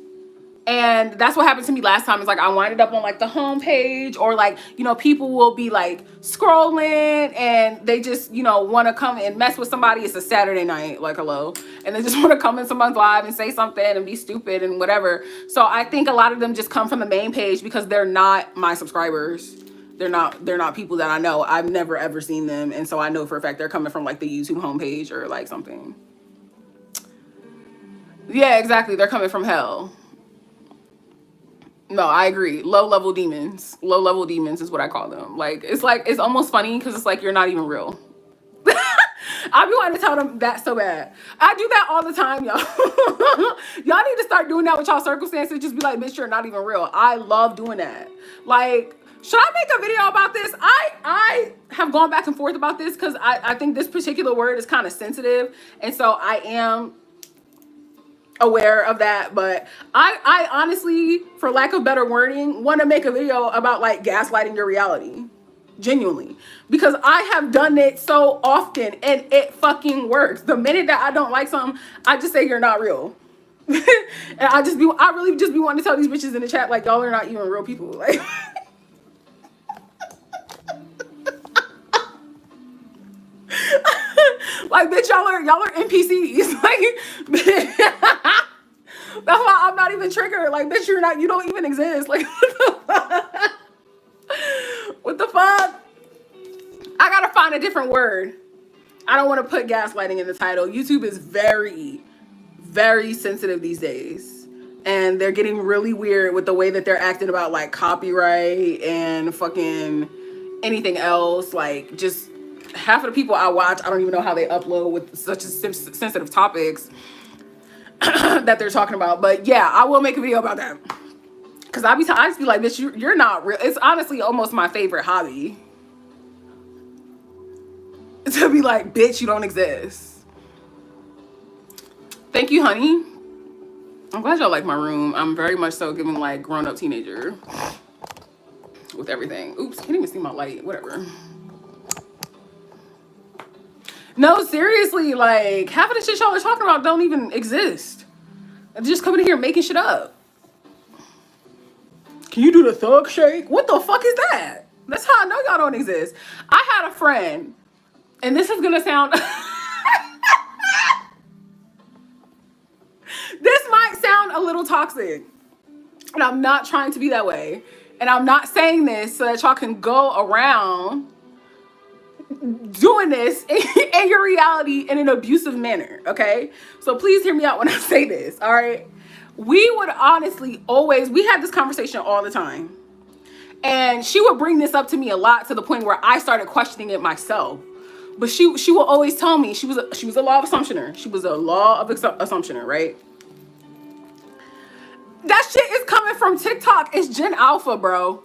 And that's what happened to me last time. It's like I winded up on like the homepage, or like, you know, people will be like scrolling and they just, you know, want to come and mess with somebody. It's a Saturday night, like, hello. And they just want to come in someone's live and say something and be stupid and whatever. So I think a lot of them just come from the main page because they're not my subscribers. They're not people that I know. I've never ever seen them. And so I know for a fact they're coming from like the YouTube homepage or like something. Yeah, exactly. They're coming from hell. No, I agree. Low level demons. Low level demons is what I call them. Like, it's almost funny because it's like you're not even real. I be wanting to tell them that so bad. I do that all the time, y'all. Y'all need to start doing that with y'all circumstances. Just be like, bitch, you're not even real. I love doing that. Like, should I make a video about this? I have gone back and forth about this because I think this particular word is kind of sensitive. And so I am aware of that, but I honestly, for lack of better wording, want to make a video about like gaslighting your reality, genuinely, because I have done it so often and it fucking works. The minute that I don't like something, I just say you're not real. And I really just be wanting to tell these bitches in the chat like, y'all are not even real people. Like, like, bitch, y'all are NPCs. Like, that's why I'm not even triggered. Like, bitch, you don't even exist. Like, what the fuck? I gotta find a different word. I don't want to put gaslighting in the title. YouTube is very, very sensitive these days. And they're getting really weird with the way that they're acting about like copyright and fucking anything else. Like, just half of the people I watch, I don't even know how they upload with such sensitive topics that they're talking about. But yeah, I will make a video about that. Because I just be like, bitch, you're not real. It's honestly almost my favorite hobby. To be like, bitch, you don't exist. Thank you, honey. I'm glad y'all like my room. I'm very much so giving like grown-up teenager with everything. Oops, can't even see my light. Whatever. No, seriously, like half of the shit y'all are talking about don't even exist. They're just coming in here making shit up. Can you do the thug shake? What the fuck is that? That's how I know y'all don't exist. I had a friend, and this is gonna sound this might sound a little toxic, and I'm not trying to be that way. And I'm not saying this so that y'all can go around doing this in your reality in an abusive manner, okay? So please hear me out when I say this, all right? We would honestly always, we had this conversation all the time. And she would bring this up to me a lot, to the point where I started questioning it myself. But she will always tell me, she was a law of assumptioner. She was a law of assumptioner, right? That shit is coming from TikTok. It's Gen Alpha, bro.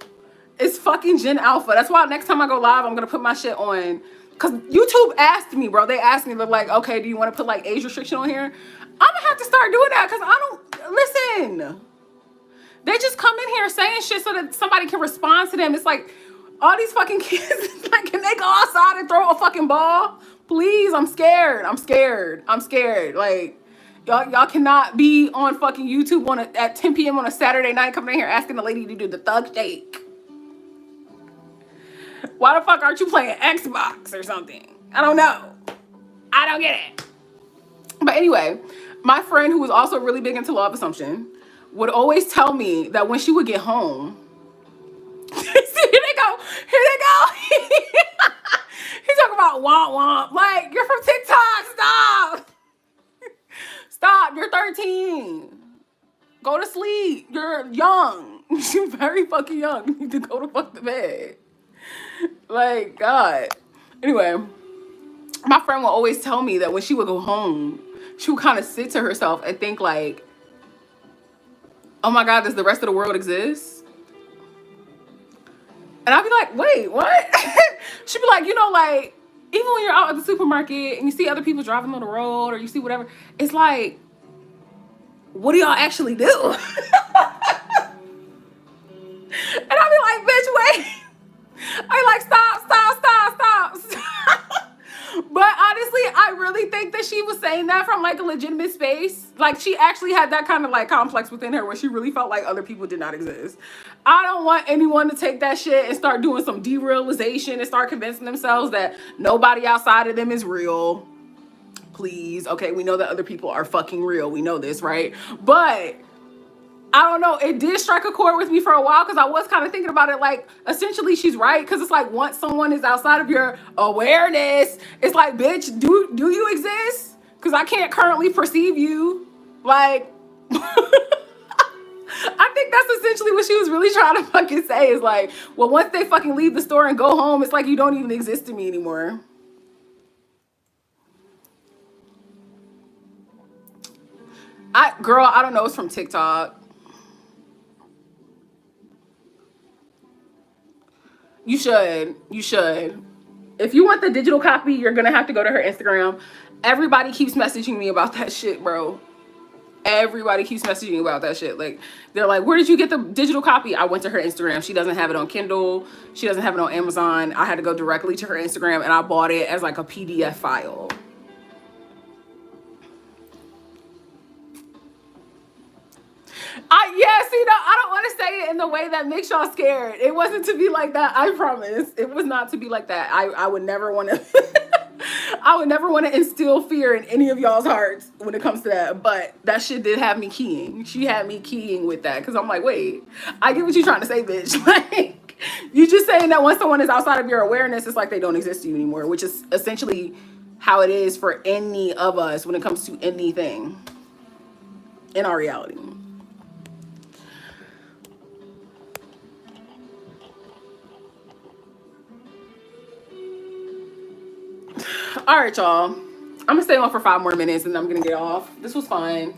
It's fucking Gen Alpha. That's why next time I go live, I'm gonna put my shit on. Cause YouTube asked me, bro. They asked me, they're like, okay, do you want to put like age restriction on here? I'm gonna have to start doing that because I don't listen. They just come in here saying shit so that somebody can respond to them. It's like all these fucking kids, like, can they go outside and throw a fucking ball? Please, I'm scared. I'm scared. I'm scared. Like, y'all cannot be on fucking YouTube at 10 p.m. on a Saturday night coming in here asking the lady to do the thug shake. Why the fuck aren't you playing Xbox or something? I don't know. I don't get it. But anyway, my friend who was also really big into law of assumption would always tell me that when she would get home, here they go. He's talking about womp womp. Like, you're from TikTok. Stop. Stop. You're 13. Go to sleep. You're young. You're very fucking young. You need to go to fuck the bed. Like, God. Anyway, my friend would always tell me that when she would go home, she would kind of sit to herself and think like, oh my God, does the rest of the world exist? And I'd be like, wait, what? She'd be like, you know, like, even when you're out at the supermarket and you see other people driving on the road or you see whatever, it's like, what do y'all actually do? And I'd be like, bitch, wait. I like, stop. But honestly, I really think that she was saying that from like a legitimate space. Like, she actually had that kind of like complex within her where she really felt like other people did not exist. I don't want anyone to take that shit and start doing some derealization and start convincing themselves that nobody outside of them is real. Please. Okay, we know that other people are fucking real. We know this, right? But I don't know. It did strike a chord with me for a while because I was kind of thinking about it like, essentially, she's right. Because it's like, once someone is outside of your awareness, it's like, bitch, do you exist? Because I can't currently perceive you. Like, I think that's essentially what she was really trying to fucking say is like, well, once they fucking leave the store and go home, it's like you don't even exist to me anymore. Girl, I don't know. It's from TikTok. You should. If you want the digital copy, you're gonna have to go to her Instagram. Everybody keeps messaging me about that shit, bro. Everybody keeps messaging about that shit. Like, they're like, where did you get the digital copy? I went to her Instagram. She doesn't have it on Kindle. She doesn't have it on Amazon. I had to go directly to her Instagram and I bought it as like a PDF file. I don't want to say it in the way that makes y'all scared. It wasn't to be like that. I promise. It was not to be like that. I would never want to I would never want to instill fear in any of y'all's hearts when it comes to that. But that shit did have me keying. She had me keying with that because I'm like, wait, I get what you're trying to say, bitch. Like, you just saying that once someone is outside of your awareness, it's like they don't exist to you anymore, which is essentially how it is for any of us when it comes to anything in our reality. All right, y'all. I'm gonna stay on for 5 more minutes and then I'm gonna get off. This was fun.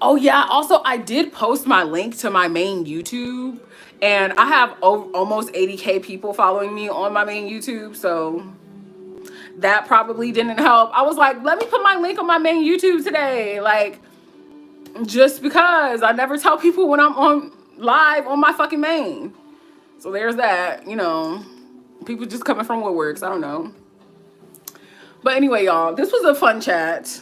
Oh yeah, also I did post my link to my main YouTube and I have almost 80K people following me on my main YouTube, so that probably didn't help. I was like, let me put my link on my main YouTube today, like, just because I never tell people when I'm on live on my fucking main. So there's that, you know. People just coming from woodworks. I don't know. But anyway, y'all, this was a fun chat.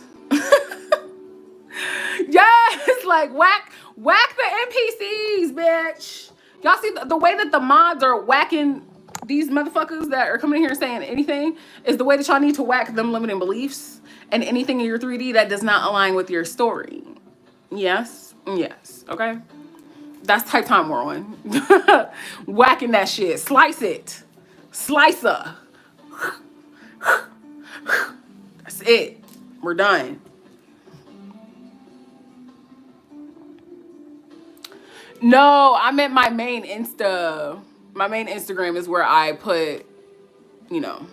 Yes, like whack the NPCs, bitch. Y'all see the way that the mods are whacking these motherfuckers that are coming in here saying anything is the way that y'all need to whack them limiting beliefs and anything in your 3D that does not align with your story. Yes, okay. That's type time we're on. Whacking that shit. Slice it. Slicer. That's it. We're done. No, I meant my main Insta. My main Instagram is where I put, you know.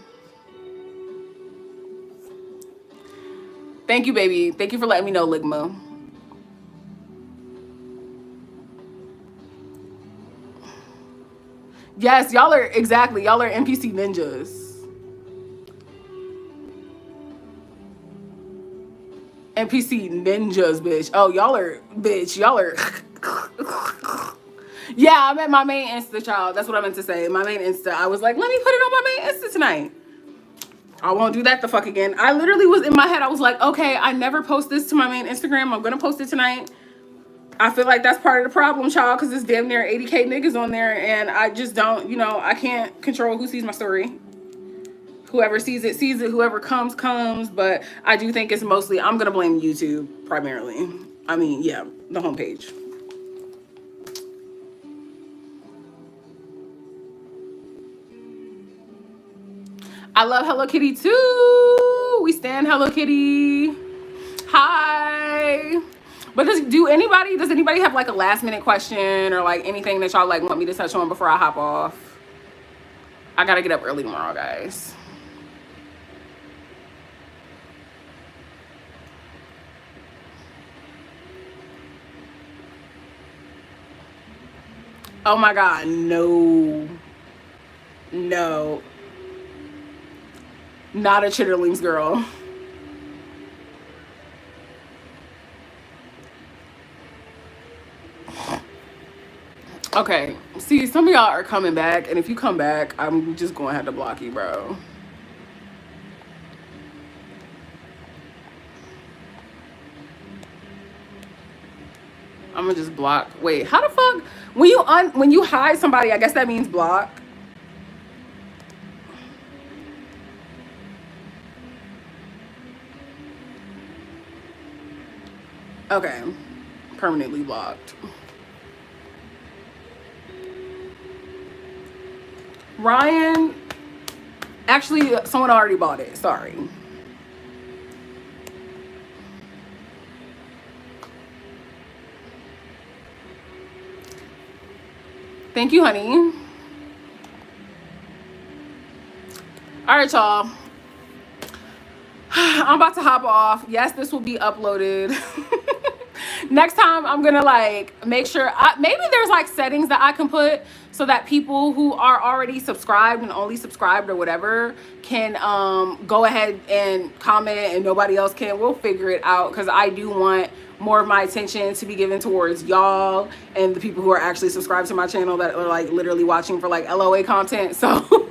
Thank you, baby. Thank you for letting me know, Ligma. Yes, y'all are, exactly. Y'all are NPC ninjas. NPC ninjas, bitch. Oh, y'all are, bitch. Y'all are. Yeah, I meant my main Insta, child. That's what I meant to say. My main Insta. I was like, let me put it on my main Insta tonight. I won't do that the fuck again. I literally was in my head. I was like, okay, I never post this to my main Instagram. I'm gonna post it tonight. I feel like that's part of the problem, child, because it's damn near 80K niggas on there, and I just don't, you know, I can't control who sees my story. Whoever sees it, sees it. Whoever comes, comes. But I do think it's mostly, I'm gonna blame YouTube primarily. I mean, yeah, the homepage. I love Hello Kitty too. We stand Hello Kitty. Hi. But does anybody have like a last minute question or like anything that y'all like want me to touch on before I hop off? I gotta get up early tomorrow, guys. Oh my God, no. No. Not a Chitterlings girl. Okay, see, some of y'all are coming back, and if you come back, I'm just gonna have to block you, bro. I'm gonna just block. Wait, how the fuck? When you hide somebody, I guess that means block. Okay, permanently blocked. Ryan, actually, someone already bought it. Sorry. Thank you, honey. All right, y'all. I'm about to hop off. Yes, this will be uploaded. Next time, I'm gonna like make sure maybe there's like settings that I can put so that people who are already subscribed and only subscribed or whatever can go ahead and comment and nobody else can. We'll figure it out, because I do want more of my attention to be given towards y'all and the people who are actually subscribed to my channel that are like literally watching for like LOA content. So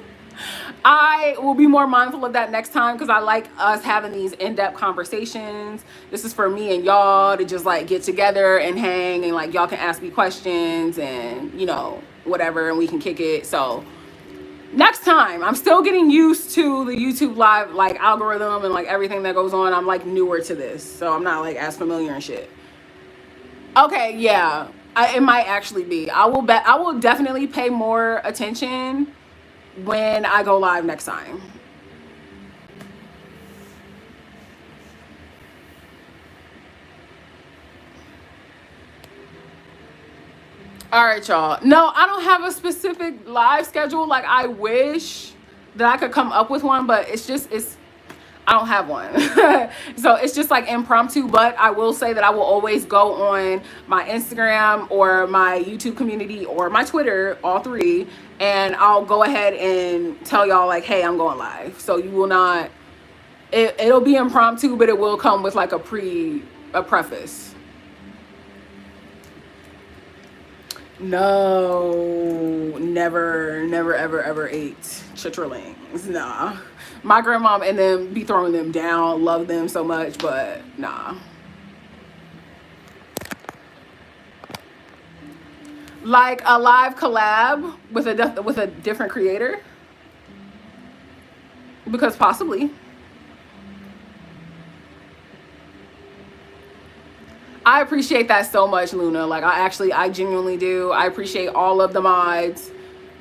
I will be more mindful of that next time, because I like us having these in-depth conversations. This is for me and y'all to just like get together and hang, and like y'all can ask me questions and, you know, whatever, and we can kick it. So next time, I'm still getting used to the YouTube live like algorithm and like everything that goes on. I'm like newer to this, so I'm not like as familiar and shit. Okay, yeah, it might actually be. I will definitely pay more attention when I go live next time. All right, y'all. No, I don't have a specific live schedule. Like, I wish that I could come up with one, but I don't have one. So it's just like impromptu. But I will say that I will always go on my Instagram or my YouTube community or my Twitter, all three, and I'll go ahead and tell y'all like, hey, I'm going live. So you will not, it'll be impromptu, but it will come with like a preface. No, never, ever ate chitterlings. Nah. My grandmom and them be throwing them down, love them so much, but nah. Like a live collab with a different creator? Because possibly. I appreciate that so much, Luna. Like, I genuinely do. I appreciate all of the mods.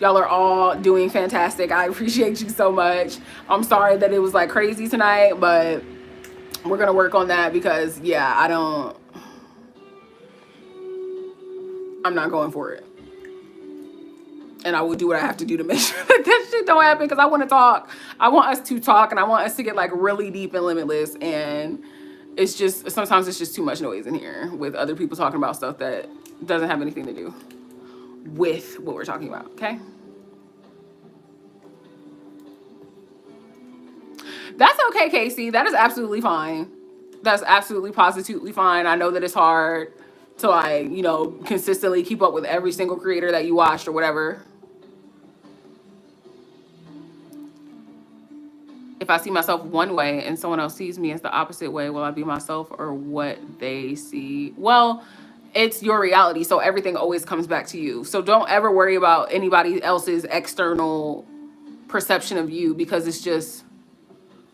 Y'all are all doing fantastic. I appreciate you so much. I'm sorry that it was like crazy tonight, but we're gonna work on that, because yeah, I'm not going for it. And I will do what I have to do to make sure that shit don't happen, because I want to talk. I want us to talk, and I want us to get like really deep and limitless. And it's just, sometimes it's just too much noise in here with other people talking about stuff that doesn't have anything to do with what we're talking about, okay? That's okay, Casey. That is absolutely fine. That's absolutely positively fine. I know that it's hard to, like, you know, consistently keep up with every single creator that you watched or whatever. If I see myself one way and someone else sees me as the opposite way, will I be myself or what they see? Well, it's your reality, so everything always comes back to you. So don't ever worry about anybody else's external perception of you, because it's just,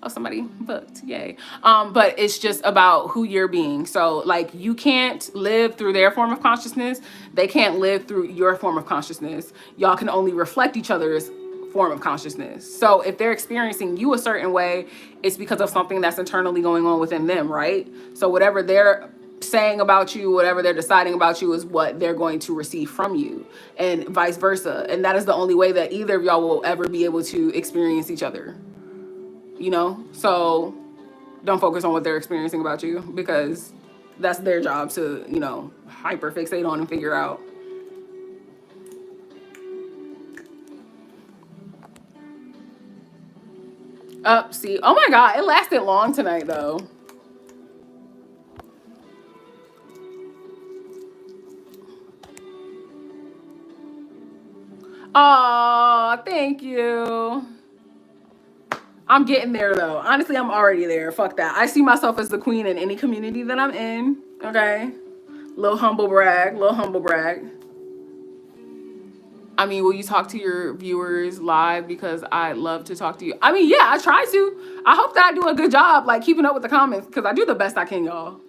oh, somebody booked, yay. But it's just about who you're being. So, like, you can't live through their form of consciousness. They can't live through your form of consciousness. Y'all can only reflect each other's form of consciousness. So if they're experiencing you a certain way, it's because of something that's internally going on within them, right? So whatever they're saying about you, whatever they're deciding about you, is what they're going to receive from you, and vice versa. And that is the only way that either of y'all will ever be able to experience each other, you know? So don't focus on what they're experiencing about you, because that's their job to, you know, hyper fixate on and figure out. See, oh my God, it lasted long tonight though. Oh, thank you. I'm getting there though. Honestly, I'm already there. Fuck that. I see myself as the queen in any community that I'm in. Okay. Little humble brag, little humble brag. I mean, will you talk to your viewers live? Because I love to talk to you. I mean, yeah, I try to. I hope that I do a good job, like, keeping up with the comments, because I do the best I can, y'all.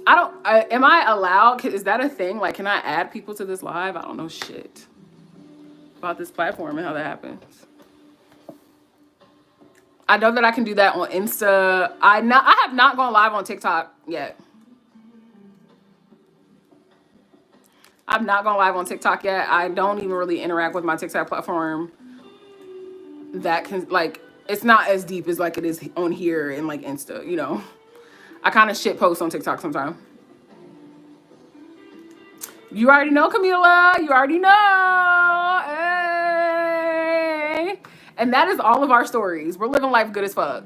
Am I allowed? Is that a thing? Like, can I add people to this live? I don't know shit about this platform and how that happens. I know that I can do that on Insta. I have not gone live on TikTok yet. I've not gone live on TikTok yet. I don't even really interact with my TikTok platform. That can, like, it's not as deep as like it is on here and like Insta, you know. I kind of shit post on TikTok sometimes. You already know, Camila. You already know. Hey. And that is all of our stories. We're living life good as fuck.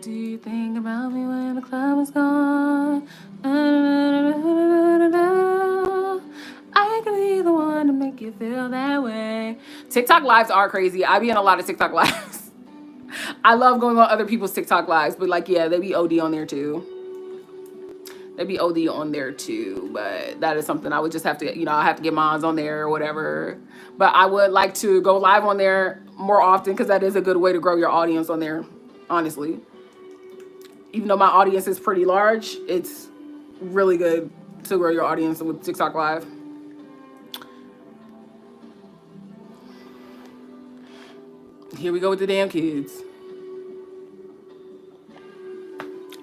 Do you think about me when the club is gone? I can be the one to make you feel that way. TikTok lives are crazy. I be in a lot of TikTok lives. I love going on other people's TikTok lives, but like, yeah, they be OD on there too. They be OD on there too, but that is something I would just have to, you know, I have to get mine on there or whatever. But I would like to go live on there more often, because that is a good way to grow your audience on there, honestly. Even though my audience is pretty large, it's really good to grow your audience with TikTok Live. Here we go with the damn kids.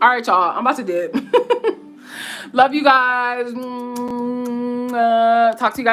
All right, y'all. I'm about to dip. Love you guys. Talk to you guys